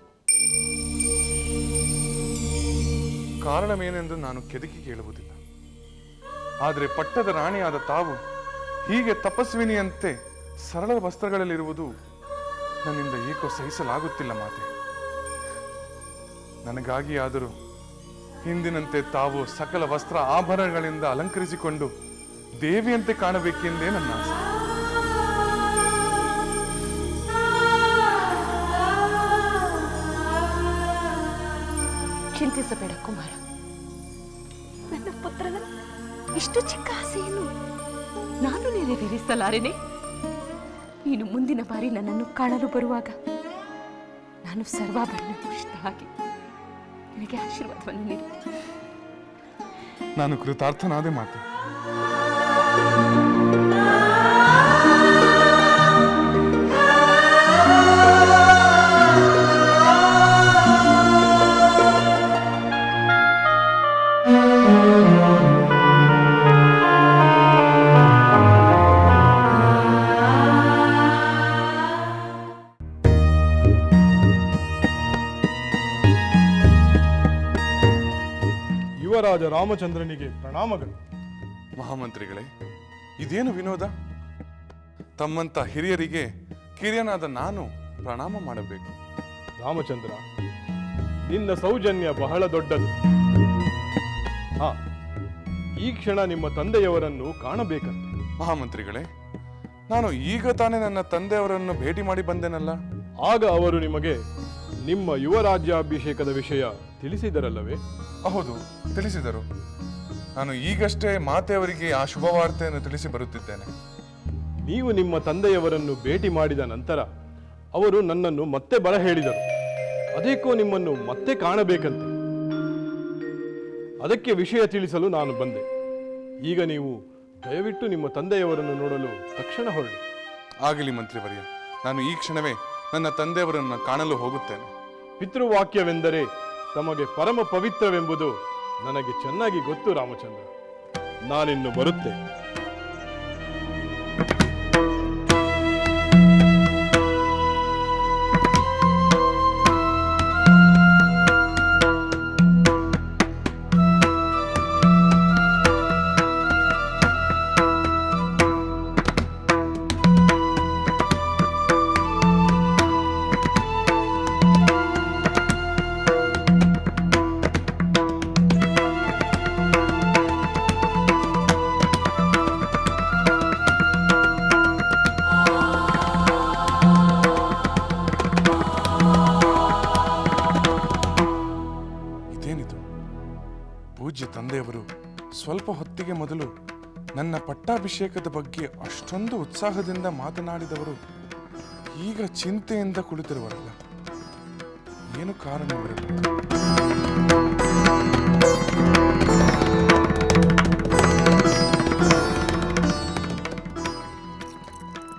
ಕಾರಣವೇನೆಂದು ನಾನು ಕೆದಕಿ ಕೇಳುವುದಿಲ್ಲ, ಆದರೆ ಪಟ್ಟದ ರಾಣಿಯಾದ ತಾವು ಹೀಗೆ ತಪಸ್ವಿನಿಯಂತೆ ಸರಳ ವಸ್ತ್ರಗಳಲ್ಲಿರುವುದು ನನ್ನಿಂದ ಏಕೋ ಸಹಿಸಲಾಗುತ್ತಿಲ್ಲ ಮಾತೆ. ನನಗಾಗಿ ಆದರೂ ಹಿಂದಿನಂತೆ ತಾವು ಸಕಲ ವಸ್ತ್ರ ಆಭರಣಗಳಿಂದ ಅಲಂಕರಿಸಿಕೊಂಡು ದೇವಿಯಂತೆ ಕಾಣಬೇಕೆಂದೇ ನನ್ನ ಆಸೆ. ಚಿಂತಿಸಬೇಡ ಕುಮಾರ, ನನ್ನ ಪುತ್ರನ ಇಷ್ಟು ಚಿಕ್ಕ ಆಸೆಯನ್ನು ನಾನು ನೆರವೇರಿಸಲಾರೆನೆ. ನೀನು ಮುಂದಿನ ಬಾರಿ ನನ್ನನ್ನು ಕಾಣಲು ಬರುವಾಗ ನಾನು ಸರ್ವಾಭರಣ ಭೂಷಿತಳಾಗಿ ನಿನಗೆ ಆಶೀರ್ವಾದವನ್ನು ನೀಡು. ನಾನು ಕೃತಾರ್ಥನಾದೆ ಮಾತೆ. ಯುವರಾಜ ರಾಮಚಂದ್ರನಿಗೆ ಪ್ರಣಾಮಗಳು. ಮಹಾಮಂತ್ರಿಗಳೇ, ಇದೇನು ವಿನೋದ? ತಮ್ಮಂತ ಹಿರಿಯರಿಗೆ ಕಿರಿಯನಾದ ನಾನು ಪ್ರಣಾಮ ಮಾಡಬೇಕು. ರಾಮಚಂದ್ರ, ನಿನ್ನ ಸೌಜನ್ಯ ಬಹಳ ದೊಡ್ಡದು. ಹಾ, ಈ ಕ್ಷಣ ನಿಮ್ಮ ತಂದೆಯವರನ್ನು ಕಾಣಬೇಕಂತೆ. ಮಹಾಮಂತ್ರಿಗಳೇ, ನಾನು ಈಗ ತಾನೇ ನನ್ನ ತಂದೆಯವರನ್ನು ಭೇಟಿ ಮಾಡಿ ಬಂದೆನಲ್ಲ. ಆಗ ಅವರು ನಿಮಗೆ ನಿಮ್ಮ ಯುವರಾಜ್ಯಾಭಿಷೇಕದ ವಿಷಯ ತಿಳಿಸಿದರಲ್ಲವೇ? ಹೌದು, ತಿಳಿಸಿದರು. ನಾನು ಈಗಷ್ಟೇ ಮಾತೆಯವರಿಗೆ ಆ ಶುಭವಾರ್ತೆಯನ್ನು ತಿಳಿಸಿ ಬರುತ್ತಿದ್ದೇನೆ. ನೀವು ನಿಮ್ಮ ತಂದೆಯವರನ್ನು ಭೇಟಿ ಮಾಡಿದ ನಂತರ ಅವರು ನನ್ನನ್ನು ಮತ್ತೆ ಬರ ಹೇಳಿದರು. ಅದೇಕೋ ನಿಮ್ಮನ್ನು ಮತ್ತೆ ಕಾಣಬೇಕಂತೆ. ಅದಕ್ಕೆ ವಿಷಯ ತಿಳಿಸಲು ನಾನು ಬಂದೆ. ಈಗ ನೀವು ದಯವಿಟ್ಟು ನಿಮ್ಮ ತಂದೆಯವರನ್ನು ನೋಡಲು ತಕ್ಷಣ ಹೊರಡಿ. ಆಗಲಿ ಮಂತ್ರಿವರ್ಯ, ನಾನು ಈ ಕ್ಷಣವೇ ನನ್ನ ತಂದೆಯವರನ್ನು ಕಾಣಲು ಹೋಗುತ್ತೇನೆ. ಪಿತೃವಾಕ್ಯವೆಂದರೆ ತಮಗೆ ಪರಮ ಪವಿತ್ರವೆಂಬುದು ನನಗೆ ಚೆನ್ನಾಗಿ ಗೊತ್ತು ರಾಮಚಂದ್ರ. ನಾನಿನ್ನು ಬರುತ್ತೆ. ಪೂಜ್ಯ ತಂದೆಯವರು ಸ್ವಲ್ಪ ಹೊತ್ತಿಗೆ ಮೊದಲು ನನ್ನ ಪಟ್ಟಾಭಿಷೇಕದ ಬಗ್ಗೆ ಅಷ್ಟೊಂದು ಉತ್ಸಾಹದಿಂದ ಮಾತನಾಡಿದವರು ಈಗ ಚಿಂತೆಯಿಂದ ಕುಳಿತಿರುವರಲ್ಲ. ಏನು ಕಾರಣವಿರಬಹುದು?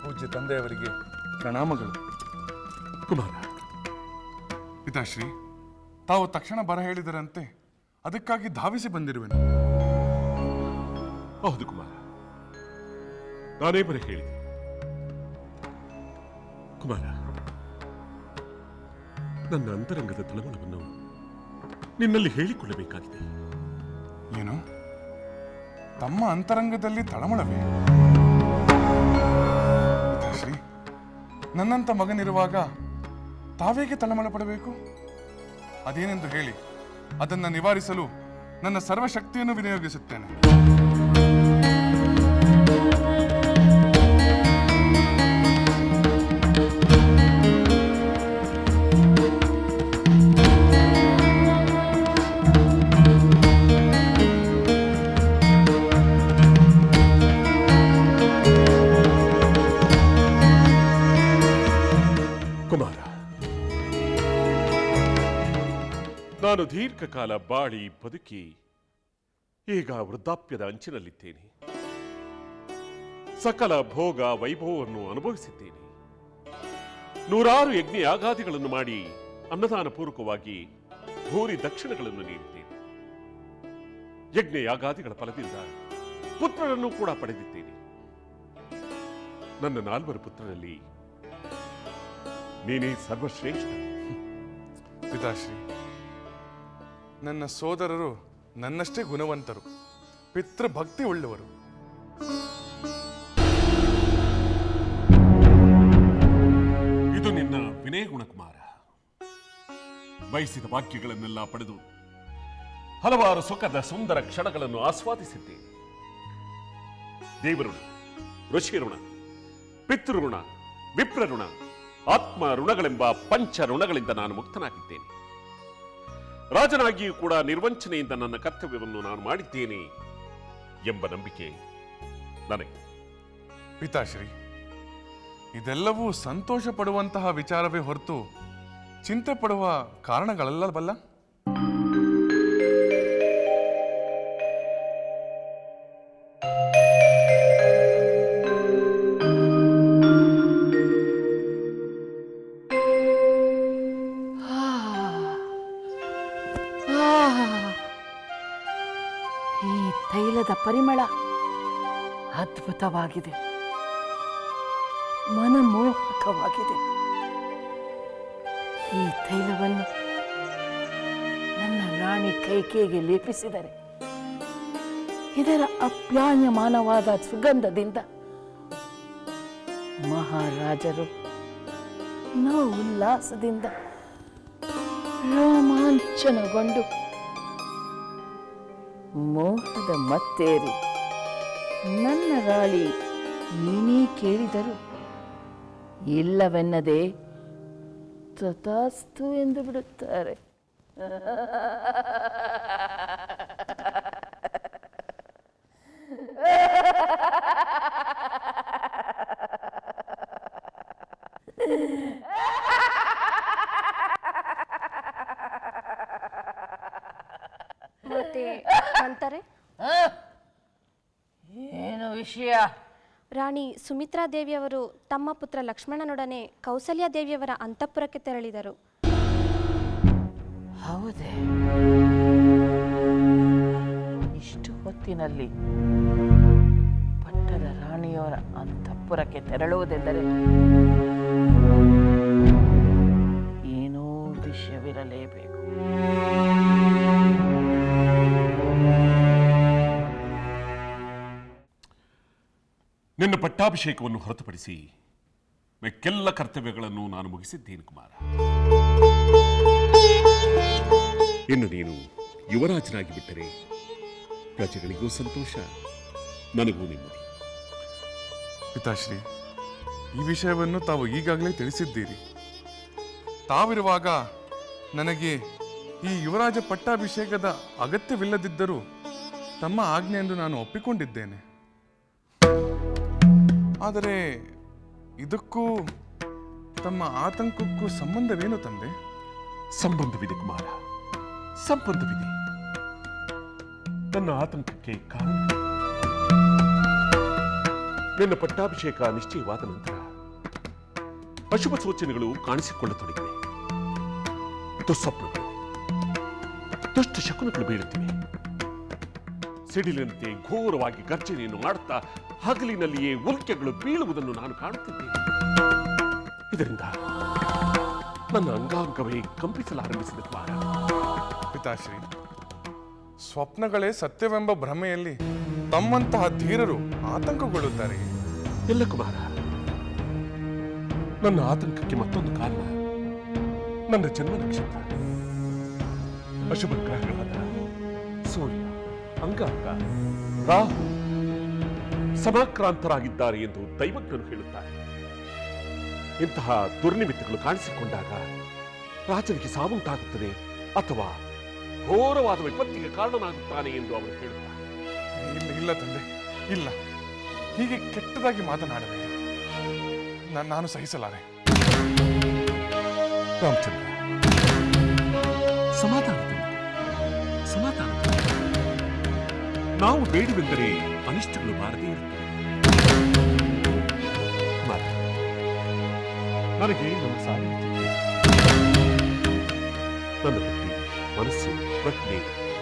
ಪೂಜ್ಯ ತಂದೆಯವರಿಗೆ ಪ್ರಣಾಮಗಳು. ಕುಮಾರ, ಪಿತಾಶ್ರೀ, ತಾವು ತಕ್ಷಣ ಬರ ಹೇಳಿದರಂತೆ ಅದಕ್ಕಾಗಿ ಧಾವಿಸಿ ಬಂದಿರುವೆನು. ಹೌದು ಕುಮಾರ, ನಾನೇ ಬರ ಹೇಳಿದೆ. ಕುಮಾರ, ನನ್ನ ಅಂತರಂಗದ ತಳಮಳವನ್ನು ನಿನ್ನಲ್ಲಿ ಹೇಳಿಕೊಳ್ಳಬೇಕಾಗಿದೆ. ಏನು? ತಮ್ಮ ಅಂತರಂಗದಲ್ಲಿ ತಳಮಳವೇ? ಪಿತಾಶ್ರೀ, ನನ್ನಂತ ಮಗನಿರುವಾಗ ತಾವೇಗೆ ತಳಮಳ ಪಡಬೇಕು? ಅದೇನೆಂದು ಹೇಳಿ, ಅದನ್ನು ನಿವಾರಿಸಲು ನನ್ನ ಸರ್ವಶಕ್ತಿಯನ್ನು ವಿನಿಯೋಗಿಸುತ್ತೇನೆ. ಕುಮಾರ, ನಾನು ದೀರ್ಘಕಾಲ ಬಾಳಿ ಬದುಕಿ ಈಗ ವೃದ್ಧಾಪ್ಯದ ಅಂಚಿನಲ್ಲಿದ್ದೇನೆ. ಸಕಲ ಭೋಗ ವೈಭವವನ್ನು ಅನುಭವಿಸಿದ್ದೇನೆ. ನೂರಾರು ಯಜ್ಞ ಯಾಗಾದಿಗಳನ್ನು ಮಾಡಿ ಅನ್ನದಾನ ಪೂರ್ವಕವಾಗಿ ಭೂರಿ ದಕ್ಷಿಣಗಳನ್ನು ನೀಡಿದ್ದೇನೆ. ಯಜ್ಞ ಯಾಗಾದಿಗಳ ಫಲದಿಂದ ಪುತ್ರರನ್ನು ಕೂಡ ಪಡೆದಿದ್ದೇನೆ. ನನ್ನ 4 ಪುತ್ರರಲ್ಲಿ ನೀನೇ ಸರ್ವಶ್ರೇಷ್ಠ. ಪಿತಾಶ್ರೀ, ನನ್ನ ಸೋದರರು ನನ್ನಷ್ಟೇ ಗುಣವಂತರು, ಪಿತೃಭಕ್ತಿ ಉಳ್ಳವರು. ಇದು ನಿನ್ನ ವಿನಯ ಗುಣಕುಮಾರ. ಬಯಸಿದ ವಾಕ್ಯಗಳನ್ನೆಲ್ಲ ಪಡೆದು ಹಲವಾರು ಸುಖದ ಸುಂದರ ಕ್ಷಣಗಳನ್ನು ಆಸ್ವಾದಿಸಿದ್ದೇನೆ. ದೇವಋಣ, ಋಷಿಋಣ, ಪಿತೃಋಣ, ವಿಪ್ರಋಣ, ಆತ್ಮ ಋಣಗಳೆಂಬ ಪಂಚ ಋಣಗಳಿಂದ ನಾನು ಮುಕ್ತನಾಗಿದ್ದೇನೆ. ರಾಜನಾಗಿಯೂ ಕೂಡ ನಿರ್ವಂಚನೆಯಿಂದ ನನ್ನ ಕರ್ತವ್ಯವನ್ನು ನಾನು ಮಾಡಿದ್ದೇನೆ ಎಂಬ ನಂಬಿಕೆ ನನಗೆ. ಪಿತಾಶ್ರೀ, ಇದೆಲ್ಲವೂ ಸಂತೋಷ ಪಡುವಂತಹ ವಿಚಾರವೇ ಹೊರತು ಚಿಂತೆ ಪಡುವ ಕಾರಣಗಳಲ್ಲವಲ್ಲ? ಈ ತೈಲದ ಪರಿಮಳ ಅದ್ಭುತವಾಗಿದೆ, ಮನಮೋಹಕವಾಗಿದೆ. ಈ ತೈಲವನ್ನು ನನ್ನ ರಾಣಿ ಕೈಕೇಯಿಗೆ ಲೇಪಿಸಿದರೆ ಇದರ ಅಪ್ಯಾಯಮಾನವಾದ ಸುಗಂಧದಿಂದ ಮಹಾರಾಜರು ಉಲ್ಲಾಸದಿಂದ ರೋಮಾಂಚನಗೊಂಡು ಮೋಹದ ಮತ್ತೇರಿ ನನ್ನ ರಾಣಿ ನೀನೇ ಕೇಳಿದರು ಇಲ್ಲವೆನ್ನದೆ ತಥಾಸ್ತು ಎಂದು ಬಿಡುತ್ತಾರೆ. ಮತ್ತೆ ಅಂತಾರೆ ಏನು ವಿಷಯ? ರಾಣಿ ಸುಮಿತ್ರಾ ದೇವಿಯವರು ತಮ್ಮ ಪುತ್ರ ಲಕ್ಷ್ಮಣನೊಡನೆ ಕೌಸಲ್ಯ ದೇವಿಯವರ ಅಂತಃಪುರಕ್ಕೆ ತೆರಳಿದರು. ಹೌದೇ? ಇಷ್ಟು ಹೊತ್ತಿನಲ್ಲಿ ಪಟ್ಟದ ರಾಣಿಯವರ ಅಂತಃಪುರಕ್ಕೆ ತೆರಳುವುದೆಂದರೆ ಏನೋ ವಿಷಯವಿರಲೇಬೇಕು. ನಿನ್ನ ಪಟ್ಟಾಭಿಷೇಕವನ್ನು ಹೊರತುಪಡಿಸಿ ಮಿಕ್ಕೆಲ್ಲ ಕರ್ತವ್ಯಗಳನ್ನು ನಾನು ಮುಗಿಸಿದ್ದೇನೆ ಕುಮಾರ. ಇನ್ನು ನೀನು ಯುವರಾಜನಾಗಿ ಬಿಟ್ಟರೆ ಪ್ರಜೆಗಳಿಗೂ ಸಂತೋಷ, ನನಗೂ ನೆಮ್ಮದಿ. ಪಿತಾಶ್ರೀ, ಈ ವಿಷಯವನ್ನು ತಾವು ಈಗಾಗಲೇ ತಿಳಿಸಿದ್ದೀರಿ. ತಾವಿರುವಾಗ ನನಗೆ ಈ ಯುವರಾಜ ಪಟ್ಟಾಭಿಷೇಕದ ಅಗತ್ಯವಿಲ್ಲದಿದ್ದರೂ ತಮ್ಮ ಆಜ್ಞೆ ಎಂದು ನಾನು ಒಪ್ಪಿಕೊಂಡಿದ್ದೇನೆ. ಆದರೆ ಇದಕ್ಕೂ ತಮ್ಮ ಆತಂಕಕ್ಕೂ ಸಂಬಂಧವೇನು ತಂದೆ? ಸಂಬಂಧವಿದೆ ಕುಮಾರ, ಸಂಬಂಧವಿದೆ. ನನ್ನ ಆತಂಕಕ್ಕೆ ಕಾರಣ ನಿನ್ನ ಪಟ್ಟಾಭಿಷೇಕ ನಿಶ್ಚಯವಾದ ನಂತರ ಅಶುಭ ಸೂಚನೆಗಳು ಕಾಣಿಸಿಕೊಳ್ಳತೊಡಗಿವೆ. ದುಸ್ವಪ್ನಗಳು, ದುಷ್ಟ ಶಕುನಗಳು ಬೀಳುತ್ತಿವೆ. ಸಿಡಿಲಿನಂತೆ ಘೋರವಾಗಿ ಗರ್ಜನೆಯನ್ನು ಮಾಡುತ್ತಾ ಹಗಲಿನಲ್ಲಿಯೇ ಉಲ್ಕೆಗಳು ಬೀಳುವುದನ್ನು ನಾನು ಕಾಣುತ್ತಿದ್ದೇನೆ. ಇದರಿಂದ ನನ್ನ ಅಂಗಾಂಗವೇ ಕಂಪಿಸಲಾರಂಭಿಸಿದ ಕುಮಾರ. ಪಿತಾಶ್ರೀ, ಸ್ವಪ್ನಗಳೇ ಸತ್ಯವೆಂಬ ಭ್ರಮೆಯಲ್ಲಿ ತಮ್ಮಂತಹ ಧೀರರು ಆತಂಕಗೊಳ್ಳುತ್ತಾರೆ. ಎಲ್ಲ ಕುಮಾರ, ನನ್ನ ಆತಂಕಕ್ಕೆ ಮತ್ತೊಂದು ಕಾರಣ ನನ್ನ ಜನ್ಮ ನಕ್ಷತ್ರ. ಅಶುಭ ಗ್ರಹಗಳಾದ ಸೂರ್ಯ, ಅಂಗಾಂಗ, ರಾಹು ಸಮಾಕ್ರಾಂತರಾಗಿದ್ದಾರೆ ಎಂದು ದೈವಜ್ಞರು ಹೇಳುತ್ತಾರೆ. ಇಂತಹ ದುರ್ನಿಮಿತ್ತಗಳು ಕಾಣಿಸಿಕೊಂಡಾಗ ರಾಜನಿಗೆ ಸಾವುಂಟಾಗುತ್ತದೆ ಅಥವಾ ಘೋರವಾದ ವಿಪತ್ತಿಗೆ ಕಾರಣನಾಗುತ್ತಾನೆ ಎಂದು ಅವರು ಹೇಳುತ್ತಾರೆ. ಇಲ್ಲ ತಂದೆ, ಇಲ್ಲ. ಹೀಗೆ ಕೆಟ್ಟದಾಗಿ ಮಾತನಾಡಬೇಡಿ. ನಾನು ಸಹಿಸಲಾರೆ. ರಾಮಚಂದ್ರ, ಸಮಾಧಾನ ಸಮಾಧಾನ. ನಾವು ಬೇಡವೆಂದರೆ ಅನಿಷ್ಟಗಳು ಬಾರದೇ ಇರುತ್ತವೆ. ನನಗೆ ನಮ್ಮ ಸಾವಿನ ಚಿಂತೆ. ನನ್ನ ಬುದ್ಧಿ, ಮನಸ್ಸು, ಪ್ರಜ್ಞೆ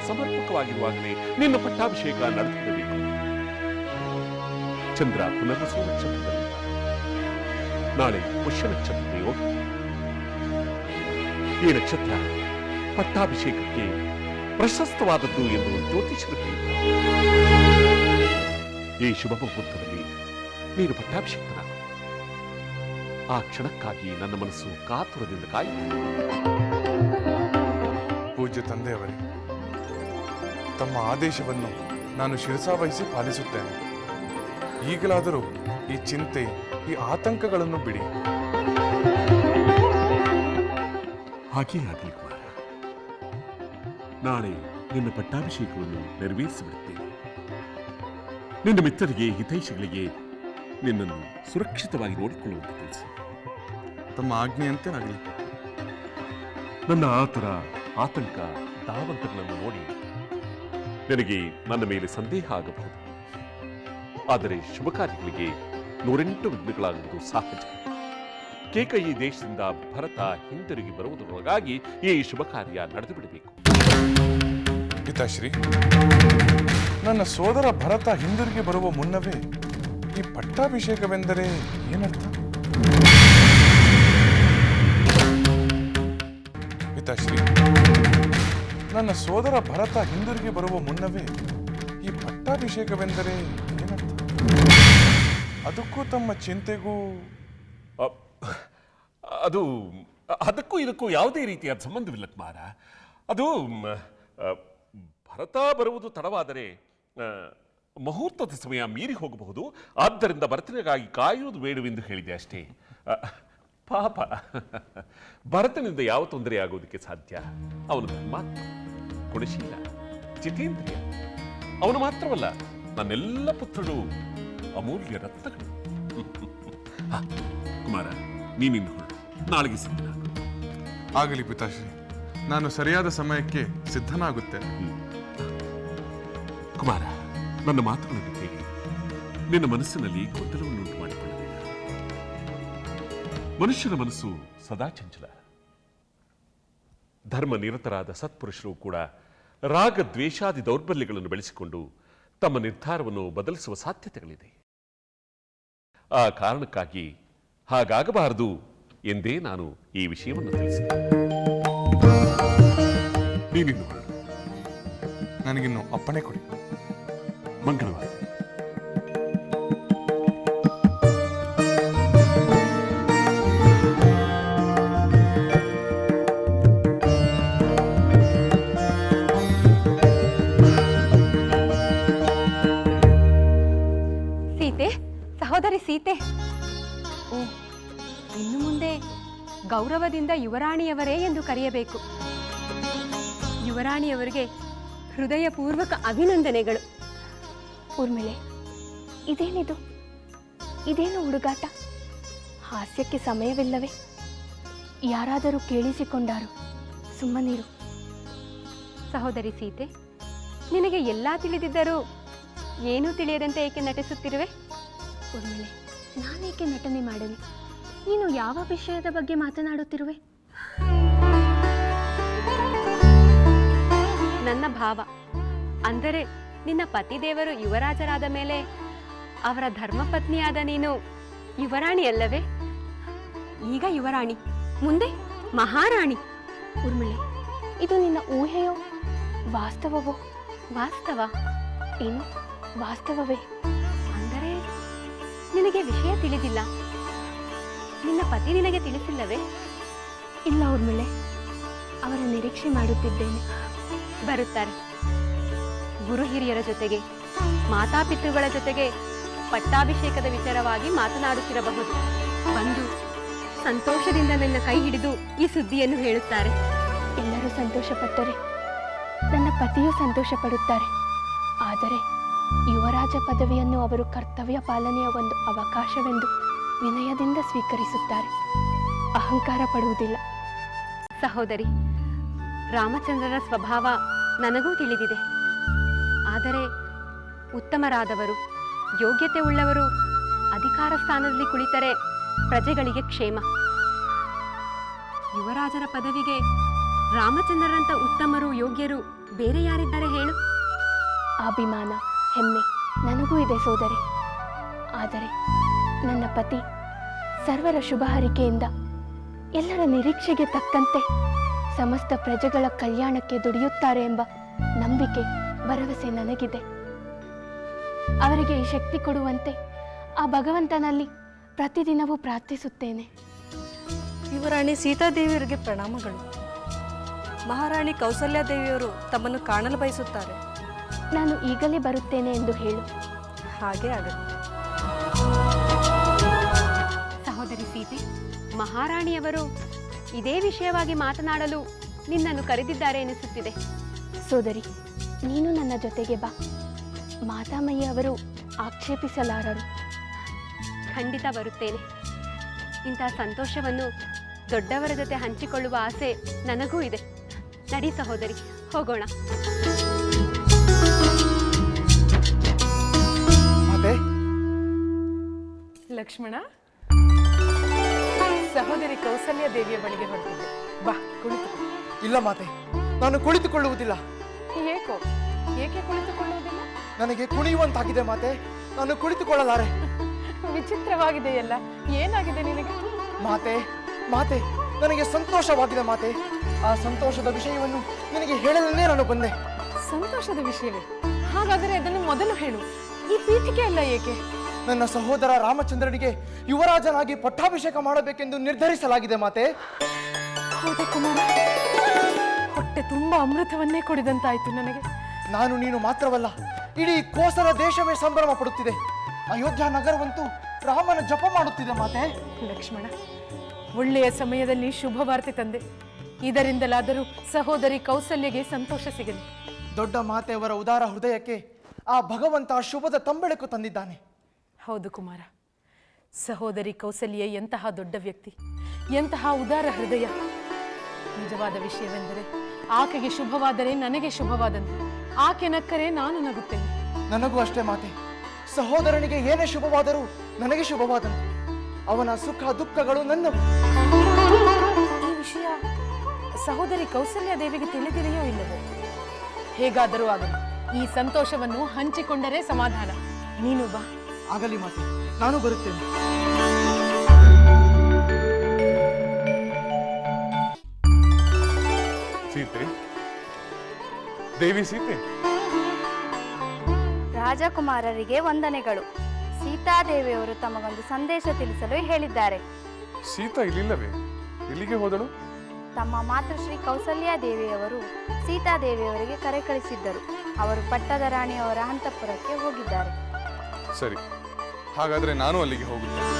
ಸಮರ್ಪಕವಾಗಿರುವಾಗಲೇ ನಿನ್ನ ಪಟ್ಟಾಭಿಷೇಕ ನಡೆದುಕೊಳ್ಳಬೇಕು. ಚಂದ್ರ ಪುನರ್ವಸು ನಕ್ಷತ್ರದಲ್ಲಿ, ನಾಳೆ ಪುಷ್ಯ ನಕ್ಷತ್ರದ ಯೋಗ. ಈ ನಕ್ಷತ್ರ ಪಟ್ಟಾಭಿಷೇಕಕ್ಕೆ ಪ್ರಶಸ್ತವಾದದ್ದು ಎಂದು ಜ್ಯೋತಿಷರು ಹೇಳಿದರು. ಈ ಶುಭ ಮುಹೂರ್ತದಲ್ಲಿ ನೀನು ಪಟ್ಟಾಭಿಷೇಕನಾಗು. ಆ ಕ್ಷಣಕ್ಕಾಗಿ ನನ್ನ ಮನಸ್ಸು ಕಾತುರದಿಂದ ಕಾಯುತ್ತಿದೆ. ಪೂಜ್ಯ ತಂದೆಯವರೇ, ತಮ್ಮ ಆದೇಶವನ್ನು ನಾನು ಶಿರಸಾವಹಿಸಿ ಪಾಲಿಸುತ್ತೇನೆ. ಈಗಲಾದರೂ ಈ ಚಿಂತೆ, ಈ ಆತಂಕಗಳನ್ನು ಬಿಡಿ. ಹಾಗೇ ಆಗಲಿ ಕುಮಾರ. ನಾಳೆ ನಿನ್ನ ಪಟ್ಟಾಭಿಷೇಕವನ್ನು ನೆರವೇರಿಸಿಬಿಡುತ್ತೇನೆ. ನಿನ್ನ ಮಿತ್ರರಿಗೆ, ಹಿತೈಷಿಗಳಿಗೆ ನಿನ್ನನ್ನು ಸುರಕ್ಷಿತವಾಗಿ ನೋಡಿಕೊಳ್ಳುವಂತೆ ತಿಳಿಸಿ. ತಮ್ಮ ಆಜ್ಞೆಯಂತೆ ಆಗಲಿ. ನನ್ನ ಆತರ, ಆತಂಕ, ಧಾವಂತಗಳನ್ನು ನೋಡಿ ನಿನಗೆ ನನ್ನ ಮೇಲೆ ಸಂದೇಹ ಆಗಬಹುದು. ಆದರೆ ಶುಭ ಕಾರ್ಯಗಳಿಗೆ 108 ವಿಘ್ನಗಳಾಗುವುದು ಸಹಜ. ಕೇಕಯಿ ದೇಶದಿಂದ ಭರತ ಹಿಂತಿರುಗಿ ಬರುವುದರೊಳಗಾಗಿ ಈ ಶುಭ ಕಾರ್ಯ ನಡೆದು ಬಿಡಬೇಕು. ಪಿತಾಶ್ರೀ, ನನ್ನ ಸೋದರ ಭರತ ಹಿಂದಿರುಗಿ ಬರುವ ಮುನ್ನವೇ ಈ ಪಟ್ಟಾಭಿಷೇಕವೆಂದರೆ ಏನರ್ಥ? ಪಿತಾಶ್ರೀ, ನನ್ನ ಸೋದರ ಭರತ ಹಿಂದಿರುಗಿ ಬರುವ ಮುನ್ನವೇ ಈ ಪಟ್ಟಾಭಿಷೇಕವೆಂದರೆ ಏನರ್ಥ? ಅದಕ್ಕೂ ತಮ್ಮ ಚಿಂತೆಗೂ ಅದಕ್ಕೂ ಇದಕ್ಕೂ ಯಾವುದೇ ರೀತಿಯಾದ ಸಂಬಂಧವಿಲ್ಲ ಕುಮಾರ. ಅದು ಭರತ ಬರುವುದು ತಡವಾದರೆ ಮುಹೂರ್ತದ ಸಮಯ ಮೀರಿ ಹೋಗಬಹುದು. ಆದ್ದರಿಂದ ಭರತನಿಗಾಗಿ ಕಾಯುವುದು ಬೇಡವೆಂದು ಹೇಳಿದೆ ಅಷ್ಟೇ. ಪಾಪ, ಭರತನಿಂದ ಯಾವ ತೊಂದರೆ ಆಗುವುದಕ್ಕೆ ಸಾಧ್ಯ? ಅವನು ಧರ್ಮಾತ್ಮ, ಗುಣಶೀಲ, ಜಿತೇಂದ್ರಿಯ. ಅವನು ಮಾತ್ರವಲ್ಲ, ನನ್ನೆಲ್ಲ ಪುತ್ರರು ಅಮೂಲ್ಯ ರತ್ನಗಳು. ಕುಮಾರ, ನೀನಿನ್ನು ಹೊರಡು. ನಾಳೆಗೆ ಸಿದ್ಧನಾಗು. ಆಗಲಿ ಪಿತಾಶ್ರೀ, ನಾನು ಸರಿಯಾದ ಸಮಯಕ್ಕೆ ಸಿದ್ಧನಾಗುತ್ತೇನೆ. ಕುಮಾರ, ನನ್ನ ಮಾತುಗಳನ್ನು ಕೇಳಿ ನಿನ್ನ ಮನಸ್ಸಿನಲ್ಲಿ ಗೊಂದಲವನ್ನುಂಟು ಮಾಡಿಕೊಳ್ಳಬೇಡ. ಮನುಷ್ಯನ ಮನಸ್ಸು ಸದಾ ಚಂಚಲ. ಧರ್ಮ ನಿರತರಾದ ಸತ್ಪುರುಷರು ಕೂಡ ರಾಗ, ದ್ವೇಷಾದಿ ದೌರ್ಬಲ್ಯಗಳನ್ನು ಬೆಳೆಸಿಕೊಂಡು ತಮ್ಮ ನಿರ್ಧಾರವನ್ನು ಬದಲಿಸುವ ಸಾಧ್ಯತೆಗಳಿದೆ. ಆ ಕಾರಣಕ್ಕಾಗಿ ಹಾಗಾಗಬಾರದು ಎಂದೇ ನಾನು ಈ ವಿಷಯವನ್ನು ತಿಳಿಸಿದೆ. ನೀನಿನ್ನು ಹೊರಡು. ನನಗಿನ್ನು ಅಪ್ಪಣೆ ಕೊಡಿ. ಮಂಗಳವಾರ. ಸೀತೆ, ಸಹೋದರಿ ಸೀತೆ. ಓ, ಇನ್ನು ಮುಂದೆ ಗೌರವದಿಂದ ಯುವರಾಣಿಯವರೇ ಎಂದು ಕರೆಯಬೇಕು. ಯುವರಾಣಿಯವರಿಗೆ ಹೃದಯಪೂರ್ವಕ ಅಭಿನಂದನೆಗಳು. ಊರ್ಮಿಳೆ, ಇದೇನಿದು? ಇದೇನು ಹುಡುಗಾಟ? ಹಾಸ್ಯಕ್ಕೆ ಸಮಯವಿಲ್ಲವೇ? ಯಾರಾದರೂ ಕೇಳಿಸಿಕೊಂಡಾರು? ಸುಮ್ಮನಿರು. ಸಹೋದರಿ ಸೀತೆ, ನಿನಗೆ ಎಲ್ಲ ತಿಳಿದಿದ್ದರೂ ಏನೂ ತಿಳಿಯದಂತೆ ಏಕೆ ನಟಿಸುತ್ತಿರುವೆ? ಊರ್ಮಿಳೆ, ನಾನೇಕೆ ನಟನೆ ಮಾಡಲಿ? ನೀನು ಯಾವ ವಿಷಯದ ಬಗ್ಗೆ ಮಾತನಾಡುತ್ತಿರುವೆ? ನನ್ನ ಭಾವ ಅಂದರೆ ನಿನ್ನ ಪತಿದೇವರು ಯುವರಾಜರಾದ ಮೇಲೆ ಅವರ ಧರ್ಮಪತ್ನಿಯಾದ ನೀನು ಯುವರಾಣಿ ಅಲ್ಲವೇ? ಈಗ ಯುವರಾಣಿ, ಮುಂದೆ ಮಹಾರಾಣಿ. ಊರ್ಮಿಳೆ, ಇದು ನಿನ್ನ ಊಹೆಯೋ ವಾಸ್ತವವೋ? ವಾಸ್ತವ. ಏನು ವಾಸ್ತವವೇ? ಅಂದರೆ ನಿನಗೆ ವಿಷಯ ತಿಳಿದಿಲ್ಲ? ನಿನ್ನ ಪತಿ ನಿನಗೆ ತಿಳಿಸಿಲ್ಲವೇ? ಇಲ್ಲ ಊರ್ಮಿಳೆ, ಅವರ ನಿರೀಕ್ಷೆ ಮಾಡುತ್ತಿದ್ದೇನೆ. ಬರುತ್ತಾರೆ. ಗುರು ಹಿರಿಯರ ಜೊತೆಗೆ, ಮಾತಾಪಿತೃಗಳ ಜೊತೆಗೆ ಪಟ್ಟಾಭಿಷೇಕದ ವಿಚಾರವಾಗಿ ಮಾತನಾಡುತ್ತಿರಬಹುದು. ಬಂದು ಸಂತೋಷದಿಂದ ನನ್ನ ಕೈ ಹಿಡಿದು ಈ ಸುದ್ದಿಯನ್ನು ಹೇಳುತ್ತಾರೆ. ಎಲ್ಲರೂ ಸಂತೋಷಪಟ್ಟರೆ ನನ್ನ ಪತಿಯೂ ಸಂತೋಷ ಪಡುತ್ತಾರೆ. ಆದರೆ ಯುವರಾಜ ಪದವಿಯನ್ನು ಅವರು ಕರ್ತವ್ಯ ಪಾಲನೆಯ ಒಂದು ಅವಕಾಶವೆಂದು ವಿನಯದಿಂದ ಸ್ವೀಕರಿಸುತ್ತಾರೆ. ಅಹಂಕಾರ ಪಡುವುದಿಲ್ಲ. ಸಹೋದರಿ, ರಾಮಚಂದ್ರರ ಸ್ವಭಾವ ನನಗೂ ತಿಳಿದಿದೆ. ಆದರೆ ಉತ್ತಮರಾದವರು, ಯೋಗ್ಯತೆ ಉಳ್ಳವರು ಅಧಿಕಾರ ಸ್ಥಾನದಲ್ಲಿ ಕುಳಿತರೆ ಪ್ರಜೆಗಳಿಗೆ ಕ್ಷೇಮ. ಯುವರಾಜರ ಪದವಿಗೆ ರಾಮಚಂದ್ರರಂತ ಉತ್ತಮರು ಯೋಗ್ಯರು ಬೇರೆ ಯಾರಿದ್ದಾರೆ ಹೇಳು? ಅಭಿಮಾನ, ಹೆಮ್ಮೆ ನನಗೂ ಇದೆ ಸೋದರಿ. ಆದರೆ ನನ್ನ ಪತಿ ಸರ್ವರ ಶುಭ ಹಾರೈಕೆಯಿಂದ ಎಲ್ಲರ ನಿರೀಕ್ಷೆಗೆ ತಕ್ಕಂತೆ ಸಮಸ್ತ ಪ್ರಜೆಗಳ ಕಲ್ಯಾಣಕ್ಕೆ ದುಡಿಯುತ್ತಾರೆ ಎಂಬ ನಂಬಿಕೆ, ಭರವಸೆ ನನಗಿದೆ. ಅವರಿಗೆ ಈ ಶಕ್ತಿ ಕೊಡುವಂತೆ ಆ ಭಗವಂತನಲ್ಲಿ ಪ್ರತಿದಿನವೂ ಪ್ರಾರ್ಥಿಸುತ್ತೇನೆ. ಯುವರಾಣಿ ಸೀತಾದೇವಿಯವರಿಗೆ ಪ್ರಣಾಮಗಳು. ಮಹಾರಾಣಿ ಕೌಸಲ್ಯಾದೇವಿಯವರು ತಮ್ಮನ್ನು ಕಾಣಲು ಬಯಸುತ್ತಾರೆ. ನಾನು ಈಗಲೇ ಬರುತ್ತೇನೆ ಎಂದು ಹೇಳು. ಹಾಗೆ ಆಗುತ್ತೆ. ಸಹೋದರಿ ಸೀತೆ, ಮಹಾರಾಣಿಯವರು ಇದೇ ವಿಷಯವಾಗಿ ಮಾತನಾಡಲು ನಿನ್ನನ್ನು ಕರೆದಿದ್ದಾರೆ ಎನಿಸುತ್ತಿದೆ. ಸೋದರಿ, ನೀನು ನನ್ನ ಜೊತೆಗೆ ಬಾ. ಮಾತಾಮಯ್ಯ ಅವರು ಆಕ್ಷೇಪಿಸಲಾರರು. ಖಂಡಿತ ಬರುತ್ತೇನೆ. ಇಂತಹ ಸಂತೋಷವನ್ನು ದೊಡ್ಡವರ ಜೊತೆ ಹಂಚಿಕೊಳ್ಳುವ ಆಸೆ ನನಗೂ ಇದೆ. ನಡಿ ಸಹೋದರಿ, ಹೋಗೋಣ. ಮಾತೆ, ಲಕ್ಷ್ಮಣ, ಸಹೋದರಿ ಕೌಸಲ್ಯ ದೇವಿಯ ಬಳಿಗೆ ಹೊರಟಿದ್ದೆ. ಬಾ, ಕುಳಿತು. ಇಲ್ಲ ಮಾತೆ, ನಾನು ಕುಳಿತುಕೊಳ್ಳುವುದಿಲ್ಲ. ಏಕೆ ಕುಳಿತುಕೊಳ್ಳುವುದಿಲ್ಲ? ನನಗೆ ಕುಣಿಯುವಂತಾಗಿದೆ ಮಾತೆ, ನಾನು ಕುಳಿತುಕೊಳ್ಳಲಾರೆ. ವಿಚಿತ್ರವಾಗಿದೆಯಲ್ಲ, ಏನಾಗಿದೆ ನಿನಗೆ? ಮಾತೆ ಮಾತೆ ನನಗೆ ಸಂತೋಷವಾಗಿದೆ ಮಾತೆ. ಆ ಸಂತೋಷದ ವಿಷಯವನ್ನು ನಿನಗೆ ಹೇಳಲೇ ನಾನು ಬಂದೆ. ಸಂತೋಷದ ವಿಷಯವೇ? ಹಾಗಾದರೆ ಅದನ್ನು ಮೊದಲು ಹೇಳು. ಈ ಪೀಠಿಕೆ ಎಲ್ಲ ಏಕೆ? ನನ್ನ ಸಹೋದರ ರಾಮಚಂದ್ರನಿಗೆ ಯುವರಾಜನಾಗಿ ಪಟ್ಟಾಭಿಷೇಕ ಮಾಡಬೇಕೆಂದು ನಿರ್ಧರಿಸಲಾಗಿದೆ ಮಾತೆ. ಹೌದೇ ಕುಮಾರ? ಹೊಟ್ಟೆ ತುಂಬಾ ಅಮೃತವನ್ನೇ ಕೊಡಿದಂತಾಯ್ತು ನನಗೆ. ನಾನು ನೀನು ಮಾತ್ರವಲ್ಲ, ಇಡೀ ಕೋಸಲ ದೇಶವೇ ಸಂಭ್ರಮ ಪಡುತ್ತಿದೆ. ಅಯೋಧ್ಯ ನಗರವಂತೂ ರಾಮನ ಜಪ ಮಾಡುತ್ತಿದೆ ಮಾತೆ. ಲಕ್ಷ್ಮಣ, ಒಳ್ಳೆಯ ಸಮಯದಲ್ಲಿ ಶುಭ ವಾರ್ತೆ ತಂದೆ. ಇದರಿಂದಲಾದರೂ ಸಹೋದರಿ ಕೌಸಲ್ಯಗೆ ಸಂತೋಷ ಸಿಗಲಿ. ದೊಡ್ಡ ಮಾತೆಯವರ ಉದಾರ ಹೃದಯಕ್ಕೆ ಆ ಭಗವಂತ ಶುಭದ ತಂಬೆಳಕು ತಂದಿದ್ದಾನೆ. ಹೌದು ಕುಮಾರ, ಸಹೋದರಿ ಕೌಸಲ್ಯ ಎಂತಹ ದೊಡ್ಡ ವ್ಯಕ್ತಿ, ಎಂತಹ ಉದಾರ ಹೃದಯ. ನಿಜವಾದ ವಿಷಯವೆಂದರೆ ಆಕೆಗೆ ಶುಭವಾದರೆ ನನಗೆ ಶುಭವಾದಂತೆ, ಆಕೆ ನಕ್ಕರೆ ನಾನು ನಗುತ್ತೇನೆ. ನನಗೂ ಅಷ್ಟೇ ಮಾತೆ. ಸಹೋದರನಿಗೆ ಏನೇ ಶುಭವಾದರೂ ನನಗೆ ಶುಭವಾದಂತೆ. ಅವನ ಸುಖ ದುಃಖಗಳು ನನ್ನವು. ಈ ವಿಷಯ ಸಹೋದರಿ ಕೌಸಲ್ಯ ದೇವಿಗೆ ತಿಳಿದಿದೆಯೋ ಇಲ್ಲವೋ? ಹೇಗಾದರೂ ಆಗಲಿ, ಈ ಸಂತೋಷವನ್ನು ಹಂಚಿಕೊಂಡರೆ ಸಮಾಧಾನ. ನೀನು ಬಾ. ಆಗಲಿ ಮಾತೆ, ನಾನು ಬರುತ್ತೇನೆ. ಸೀತೆ, ದೇವಿ ಸೀತೆ, ರಾಜಕುಮಾರರಿಗೆ ವಂದನೆಗಳು. ಸೀತಾದೇವಿಯವರು ತಮಗೊಂದು ಸಂದೇಶ ತಿಳಿಸಲು ಹೇಳಿದ್ದಾರೆ. ಸೀತಾ ಇಲ್ಲಿಲ್ಲವೇ? ಎಲ್ಲಿಗೆ ಹೋದಳು? ತಮ್ಮ ಮಾತೃಶ್ರೀ ಕೌಸಲ್ಯಾದೇವಿಯವರು ಸೀತಾದೇವಿಯವರಿಗೆ ಕರೆ ಕಳಿಸಿದ್ದರು. ಅವರು ಪಟ್ಟದ ರಾಣಿಯವರ ಅಂತಃಪುರಕ್ಕೆ ಹೋಗಿದ್ದಾರೆ. ಸರಿ, ಹಾಗಾದ್ರೆ ನಾನು ಅಲ್ಲಿಗೆ ಹೋಗುತ್ತೇನೆ.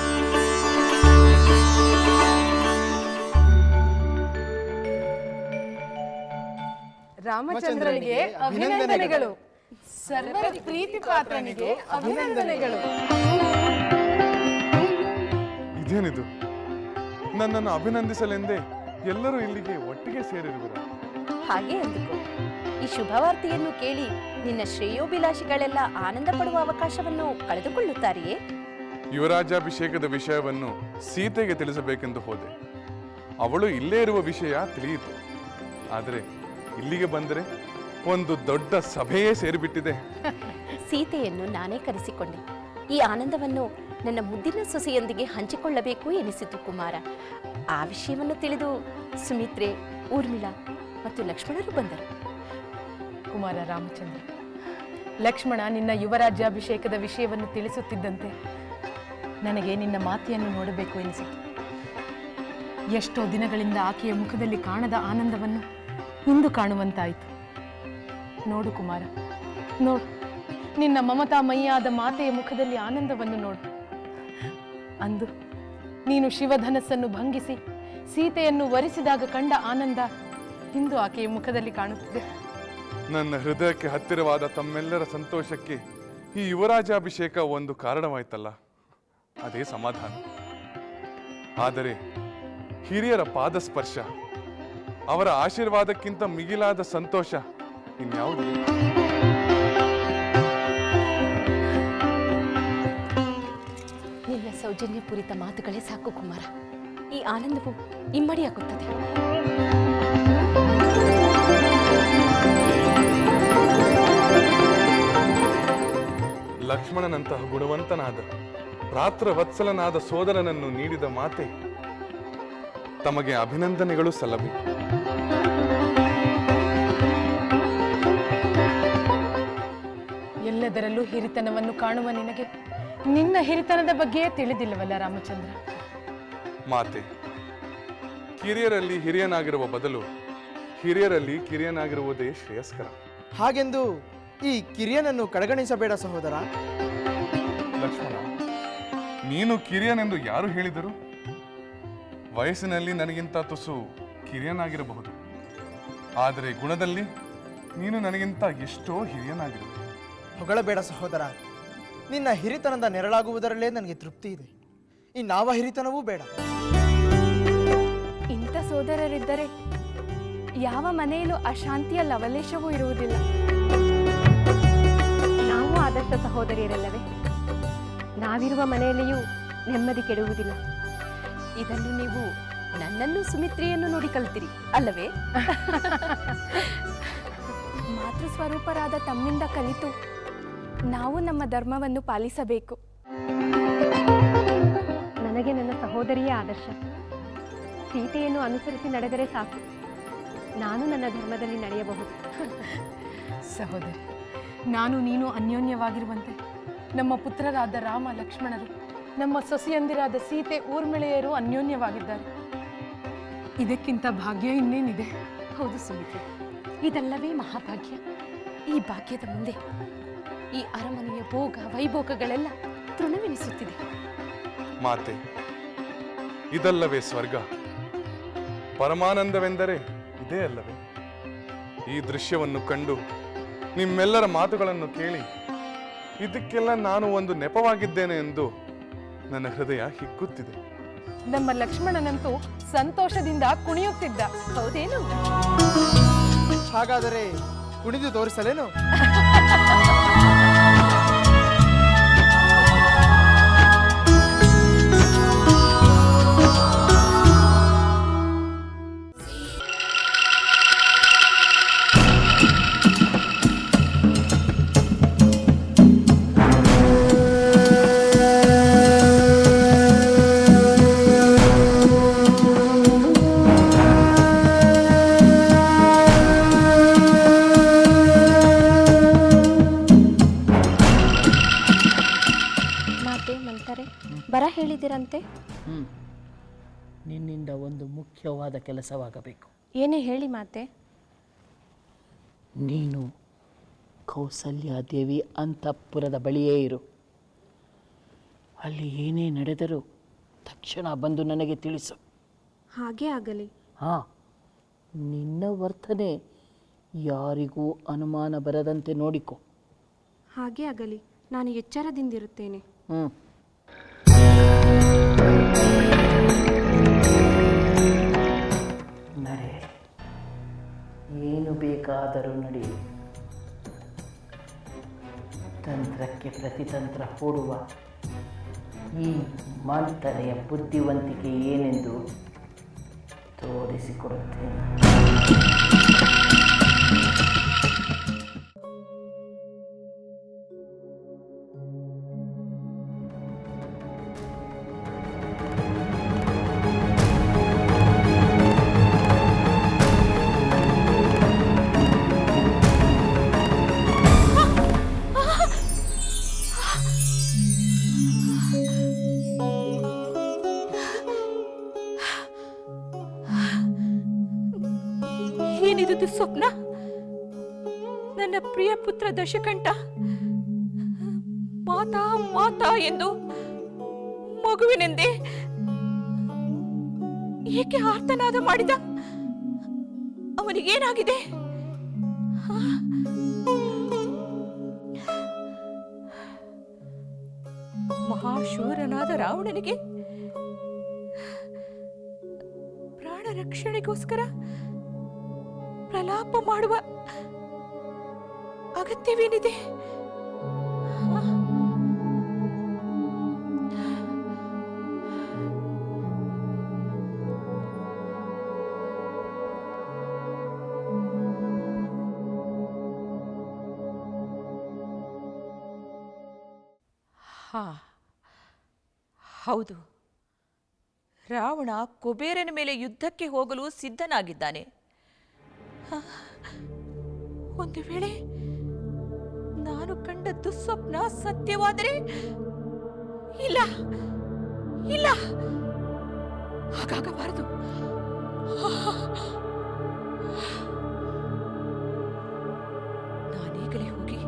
ರಾಮಚಂದ್ರನಿಗೆ ಅಭಿನಂದನೆಗಳು. ಸರ್ವರ ಪ್ರೀತಿ ಪಾತ್ರನಿಗೆ ಅಭಿನಂದನೆಗಳು. ಇದೇನಿದು? ನನ್ನನ್ನು ಅಭಿನಂದಿಸಲೆಂದೇ ಎಲ್ಲರೂ ಇಲ್ಲಿಗೆ ಒಟ್ಟಿಗೆ ಸೇರಿರುವರು. ಹಾಗೆ ಅಂದುಕೋ. ಈ ಶುಭವಾರ್ತೆಯನ್ನು ಕೇಳಿ ನಿನ್ನ ಶ್ರೇಯೋಭಿಲಾಷಿಗಳೆಲ್ಲ ಆನಂದ ಪಡುವ ಅವಕಾಶವನ್ನು ಕಳೆದುಕೊಳ್ಳುತ್ತಾರೆಯೇ? ಯುವರಾಜಾಭಿಷೇಕದ ವಿಷಯವನ್ನು ಸೀತೆಗೆ ತಿಳಿಸಬೇಕೆಂದು ಹೋದೆ. ಅವಳು ಇಲ್ಲೇ ಇರುವ ವಿಷಯ ತಿಳಿಯಿತು. ಆದರೆ ಇಲ್ಲಿಗೆ ಬಂದರೆ ಒಂದು ದೊಡ್ಡ ಸಭೆಯೇ ಸೇರಿಬಿಟ್ಟಿದೆ. ಸೀತೆಯನ್ನು ನಾನೇ ಕರೆಸಿಕೊಂಡೆ. ಈ ಆನಂದವನ್ನು ನನ್ನ ಮುದ್ದಿನ ಸೊಸೆಯೊಂದಿಗೆ ಹಂಚಿಕೊಳ್ಳಬೇಕು ಎನಿಸಿತು ಕುಮಾರ. ಆ ವಿಷಯವನ್ನು ತಿಳಿದು ಸುಮಿತ್ರೆ, ಊರ್ಮಿಳಾ ಮತ್ತು ಲಕ್ಷ್ಮಣರು ಬಂದರು. ಕುಮಾರ ರಾಮಚಂದ್ರ, ಲಕ್ಷ್ಮಣ ನಿನ್ನ ಯುವರಾಜ್ಯಾಭಿಷೇಕದ ವಿಷಯವನ್ನು ತಿಳಿಸುತ್ತಿದ್ದಂತೆ ನನಗೆ ನಿನ್ನ ಮಾತೆಯನ್ನು ನೋಡಬೇಕು ಎನಿಸಿತು. ಎಷ್ಟೋ ದಿನಗಳಿಂದ ಆಕೆಯ ಮುಖದಲ್ಲಿ ಕಾಣದ ಆನಂದವನ್ನು ಇಂದು ಕಾಣುವಂತಾಯಿತು. ನೋಡು ಕುಮಾರ, ನೋಡು, ನಿನ್ನ ಮಮತಾಮಯಿಯಾದ ಮಾತೆಯ ಮುಖದಲ್ಲಿ ಆನಂದವನ್ನು ನೋಡು. ಅಂದು ನೀನು ಶಿವಧನಸ್ಸನ್ನು ಭಂಗಿಸಿ ಸೀತೆಯನ್ನು ವರಿಸಿದಾಗ ಕಂಡ ಆನಂದ ಇಂದು ಆಕೆಯ ಮುಖದಲ್ಲಿ ಕಾಣುತ್ತಿದೆ. ನನ್ನ ಹೃದಯಕ್ಕೆ ಹತ್ತಿರವಾದ ತಮ್ಮೆಲ್ಲರ ಸಂತೋಷಕ್ಕೆ ಈ ಯುವರಾಜಾಭಿಷೇಕ ಒಂದು ಕಾರಣವಾಯ್ತಲ್ಲ, ಅದೇ ಸಮಾಧಾನ. ಆದರೆ ಹಿರಿಯರ ಪಾದಸ್ಪರ್ಶ, ಅವರ ಆಶೀರ್ವಾದಕ್ಕಿಂತ ಮಿಗಿಲಾದ ಸಂತೋಷ ಇನ್ಯಾವುದು? ನಿನ್ನ ಸೌಜನ್ಯಪೂರಿತ ಮಾತುಗಳೇ ಸಾಕು ಕುಮಾರ. ಈ ಆನಂದವು ಇಮ್ಮಡಿಯಾಗುತ್ತದೆ. ಲಕ್ಷ್ಮಣನಂತಹ ಗುಣವಂತನಾದ ರಾತ್ರವತ್ಸಲನಾದ ಸೋದರನನ್ನು ನೀಡಿದ ಮಾತೆ ತಮಗೆ ಅಭಿನಂದನೆಗಳು ಸಲ್ಲಬೇಕು. ಎಲ್ಲದರಲ್ಲೂ ಹಿರಿತನವನ್ನು ಕಾಣುವ ನಿನಗೆ ನಿನ್ನ ಹಿರಿತನದ ಬಗ್ಗೆಯೇ ತಿಳಿದಿಲ್ಲವಲ್ಲ ರಾಮಚಂದ್ರ? ಮಾತೆ, ಕಿರಿಯರಲ್ಲಿ ಹಿರಿಯನಾಗಿರುವ ಬದಲು ಹಿರಿಯರಲ್ಲಿ ಕಿರಿಯನಾಗಿರುವುದೇ ಶ್ರೇಯಸ್ಕರ. ಹಾಗೆಂದು ಈ ಕಿರಿಯನನ್ನು ಕಡೆಗಣಿಸಬೇಡ ಸಹೋದರ. ಲಕ್ಷ್ಮಣ, ನೀನು ಕಿರಿಯನೆಂದು ಯಾರು ಹೇಳಿದರು? ವಯಸ್ಸಿನಲ್ಲಿ ನನಗಿಂತ ತುಸು ಕಿರಿಯನಾಗಿರಬಹುದು, ಆದರೆ ಗುಣದಲ್ಲಿ ನೀನು ನನಗಿಂತ ಎಷ್ಟೋ ಹಿರಿಯನಾಗಿರುವೆ. ಹೊಗಳಬೇಡ ಸಹೋದರ. ನಿನ್ನ ಹಿರಿತನದ ನೆರಳಾಗುವುದರಲ್ಲೇ ನನಗೆ ತೃಪ್ತಿ ಇದೆ. ಇನ್ನಾವ ಹಿರಿತನವೂ ಬೇಡ. ಇಂಥ ಸೋದರರಿದ್ದರೆ ಯಾವ ಮನೆಯಲ್ಲೂ ಅಶಾಂತಿಯ ಲವಲೇಶವೂ ಇರುವುದಿಲ್ಲ. ನಾವು ಆದರ್ಶ ಸಹೋದರಿಯರಲ್ಲವೇ? ನಾವಿರುವ ಮನೆಯಲ್ಲಿಯೂ ನೆಮ್ಮದಿ ಕೆಡುವುದಿಲ್ಲ. ಇದನ್ನು ನೀವು ನನ್ನನ್ನು ಸುಮಿತ್ರೆಯನ್ನು ನೋಡಿ ಕಲ್ತಿರಿ ಅಲ್ಲವೇ? ಮಾತೃ ಸ್ವರೂಪರಾದ ತಮ್ಮಿಂದ ಕಲಿತು ನಾವು ನಮ್ಮ ಧರ್ಮವನ್ನು ಪಾಲಿಸಬೇಕು. ನನಗೆ ನನ್ನ ಸಹೋದರಿಯೇ ಆದರ್ಶ. ಸೀತೆಯನ್ನು ಅನುಸರಿಸಿ ನಡೆದರೆ ಸಾಕು, ನಾನು ನನ್ನ ಧರ್ಮದಲ್ಲಿ ನಡೆಯಬಹುದು. ಸಹೋದರಿ, ನಾನು ನೀನು ಅನ್ಯೋನ್ಯವಾಗಿರುವಂತೆ ನಮ್ಮ ಪುತ್ರರಾದ ರಾಮ ಲಕ್ಷ್ಮಣರು, ನಮ್ಮ ಸೊಸೆಯಂದಿರಾದ ಸೀತೆ ಊರ್ಮಿಳೆಯರು ಅನ್ಯೋನ್ಯವಾಗಿದ್ದಾರೆ. ಇದಕ್ಕಿಂತ ಭಾಗ್ಯ ಇನ್ನೇನಿದೆ? ಹೌದು ಸುಮಿತ್ರೆ, ಇದಲ್ಲವೇ ಮಹಾಭಾಗ್ಯ. ಈ ಭಾಗ್ಯದ ಮುಂದೆ ಈ ಅರಮನೆಯ ಭೋಗ ವೈಭೋಗಗಳೆಲ್ಲ ತೃಣವೆನಿಸುತ್ತಿದೆ. ಮಾತೆ, ಇದಲ್ಲವೇ ಸ್ವರ್ಗ? ಪರಮಾನಂದವೆಂದರೆ ಇದೇ ಅಲ್ಲವೇ? ಈ ದೃಶ್ಯವನ್ನು ಕಂಡು ನಿಮ್ಮೆಲ್ಲರ ಮಾತುಗಳನ್ನು ಕೇಳಿ ಇದಕ್ಕೆಲ್ಲ ನಾನು ಒಂದು ನೆಪವಾಗಿದ್ದೇನೆ ಎಂದು ನನ್ನ ಹೃದಯ ಹಿಗ್ಗುತ್ತಿದೆ. ನಮ್ಮ ಲಕ್ಷ್ಮಣನಂತೂ ಸಂತೋಷದಿಂದ ಕುಣಿಯುತ್ತಿದ್ದ, ಹೌದೇನು? ಹಾಗಾದರೆ ಕುಣಿದು ತೋರಿಸಲೇನು? ಬರ ಹೇಳಿದಿರಂತೆ? ನಿನ್ನಿಂದ ಒಂದು ಮುಖ್ಯವಾದ ಕೆಲಸವಾಗಬೇಕು. ಏನೇ ಹೇಳಿ ಮಾತೆ. ನೀನು ಕೌಸಲ್ಯಾದೇವಿ ಅಂತಃಪುರದ ಬಳಿಯೇ ಇರು. ಅಲ್ಲಿ ಏನೇ ನಡೆದರೂ ತಕ್ಷಣ ಬಂದು ನನಗೆ ತಿಳಿಸು. ಹಾಗೇ ಆಗಲಿ. ಹಾಂ, ನಿನ್ನ ವರ್ತನೆ ಯಾರಿಗೂ ಅನುಮಾನ ಬರದಂತೆ ನೋಡಿಕೊ. ಹಾಗೇ ಆಗಲಿ, ನಾನು ಎಚ್ಚರದಿಂದಿರುತ್ತೇನೆ. ನಡೆ, ಏನು ಬೇಕಾದರೂ ನಡಿ. ತಂತ್ರಕ್ಕೆ ಪ್ರತಿತಂತ್ರ ಹೂಡುವ ಈ ಮಂಥನೆಯ ಬುದ್ಧಿವಂತಿಕೆ ಏನೆಂದು ತೋರಿಸಿಕೊಡುತ್ತೇನೆ. ಏನಿದು ಸ್ವಪ್ನ? ನನ್ನ ಪ್ರಿಯ ಪುತ್ರ ದಶಕಂಠ ಮಾತಾ ಮಾತಾ ಎಂದು ಮಗುವಿನೆಂದೇ ಏಕೆ ಆರ್ತನಾದ ಮಾಡಿದ? ಅವನಿಗೇನಾಗಿದೆ? ಮಹಾಶೂರನಾದ ರಾವಣನಿಗೆ ಪ್ರಾಣ ರಕ್ಷಣೆಗೋಸ್ಕರ ಪ್ರಲಾಪ ಮಾಡುವ ಅಗತ್ಯವೇನಿದೆ? ಹೌದು, ರಾವಣ ಕುಬೇರನ ಮೇಲೆ ಯುದ್ಧಕ್ಕೆ ಹೋಗಲು ಸಿದ್ಧನಾಗಿದ್ದಾನೆ. ಒಂದು ವೇಳೆ ನಾನು ಕಂಡ ದುಸ್ವಪ್ನ ಸತ್ಯವಾದರೆ? ಇಲ್ಲ ಇಲ್ಲ, ಹಾಗಾಗಬಾರದು. ನಾನೀಗಲೇ ಹೋಗಿ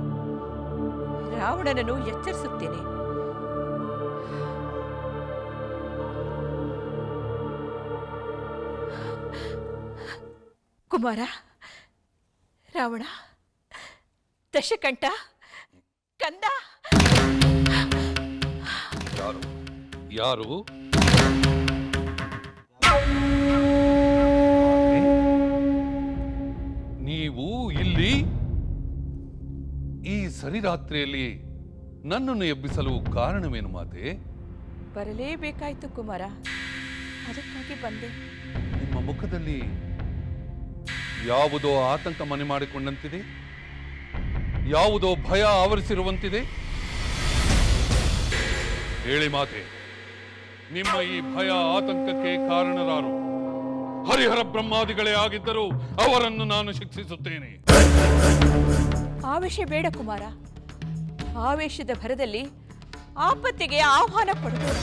ರಾವಣನನ್ನು ಎಚ್ಚರಿಸುತ್ತೇನೆ. ಕುಮಾರ, ರಾವಣ, ದಶಕಂಠ, ಕಂದ. ಯಾರು? ನೀವು ಇಲ್ಲಿ ಈ ಸರಿರಾತ್ರಿಯಲ್ಲಿ ನನ್ನನ್ನು ಎಬ್ಬಿಸಲು ಕಾರಣವೇನು ಮಾತೆ? ಬರಲೇಬೇಕಾಯ್ತು ಕುಮಾರ, ಅದಕ್ಕಾಗಿ ಬಂದೆ. ನಿಮ್ಮ ಮುಖದಲ್ಲಿ ಯಾವುದೋ ಆತಂಕ ಮನೆ ಮಾಡಿಕೊಂಡಂತಿದೆ, ಯಾವುದೋ ಭಯ ಆವರಿಸಿರುವಂತಿದೆ. ಹೇಳಿ ಮಾತೆ, ನಿಮ್ಮ ಈ ಭಯ ಆತಂಕಕ್ಕೆ ಕಾರಣರಾರು? ಹರಿಹರ ಬ್ರಹ್ಮಾದಿಗಳೇ ಆಗಿದ್ದರೂ ಅವರನ್ನು ನಾನು ಶಿಕ್ಷಿಸುತ್ತೇನೆ. ಆವೇಶ ಬೇಡ ಕುಮಾರ. ಆವೇಶದ ಭರದಲ್ಲಿ ಆಪತ್ತಿಗೆ ಆಹ್ವಾನ ಕೊಡಬೇಡ.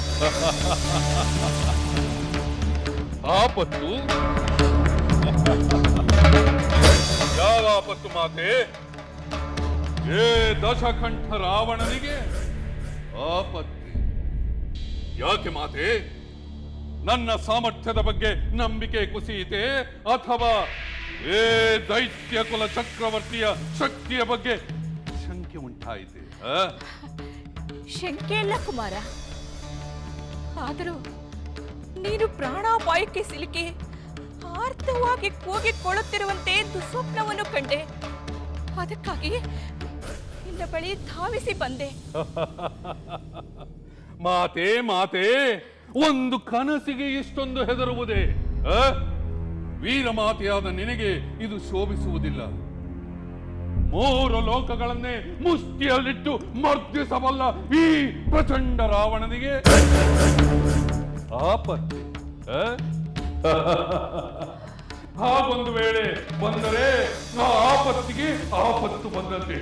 ಆಪತ್ತು? ಯಾವ ಆಪತ್ತು ಮಾತೆ? ಏ ದಶಕಂಠ ರಾವಣನಿಗೆ ಆಪತ್ತು? ಯಾಕೆ ಮಾತೆ? ನನ್ನ ಸಾಮರ್ಥ್ಯದ ಬಗ್ಗೆ ನಂಬಿಕೆ ಕುಸಿಯಿತೆ, ಅಥವಾ ಏ ದೈತ್ಯ ಕುಲ ಚಕ್ರವರ್ತಿಯ ಶಕ್ತಿಯ ಬಗ್ಗೆ ಶಂಕೆ ಉಂಟಾಯಿತೆ? ಶಂಕೆ ಇಲ್ಲ ಕುಮಾರ, ಆದರೂ ನೀನು ಪ್ರಾಣಾಪಾಯಕ್ಕೆ ಸಿಲುಕಿ ಆರ್ತವಾಗಿ ಕೂಗಿಕೊಳ್ಳುತ್ತಿರುವಂತೆ ದುಸ್ವಪ್ನವನ್ನು ಕಂಡೆ. ಅದಕ್ಕಾಗಿ ನಿನ್ನ ಬಳಿ ಧಾವಿಸಿ ಬಂದೆ. ಮಾತೆ ಮಾತೆ, ಒಂದು ಕನಸಿಗೆ ಇಷ್ಟೊಂದು ಹೆದರುವುದೇ? ವೀರಮಾತೆಯಾದ ನಿನಗೆ ಇದು ಶೋಭಿಸುವುದಿಲ್ಲ. 3 ಲೋಕಗಳನ್ನೇ ಮುಷ್ಟಿಯಲ್ಲಿಟ್ಟು ಮರ್ದಿಸಬಲ್ಲ ಈ ಪ್ರಚಂಡ ರಾವಣನಿಗೆ ಆಪತ್ತು? ಹಾಗೊಂದು ವೇಳೆ ಬಂದರೆ ಆ ಆಪತ್ತಿಗೆ ಆಪತ್ತು ಬಂದಂತೆ.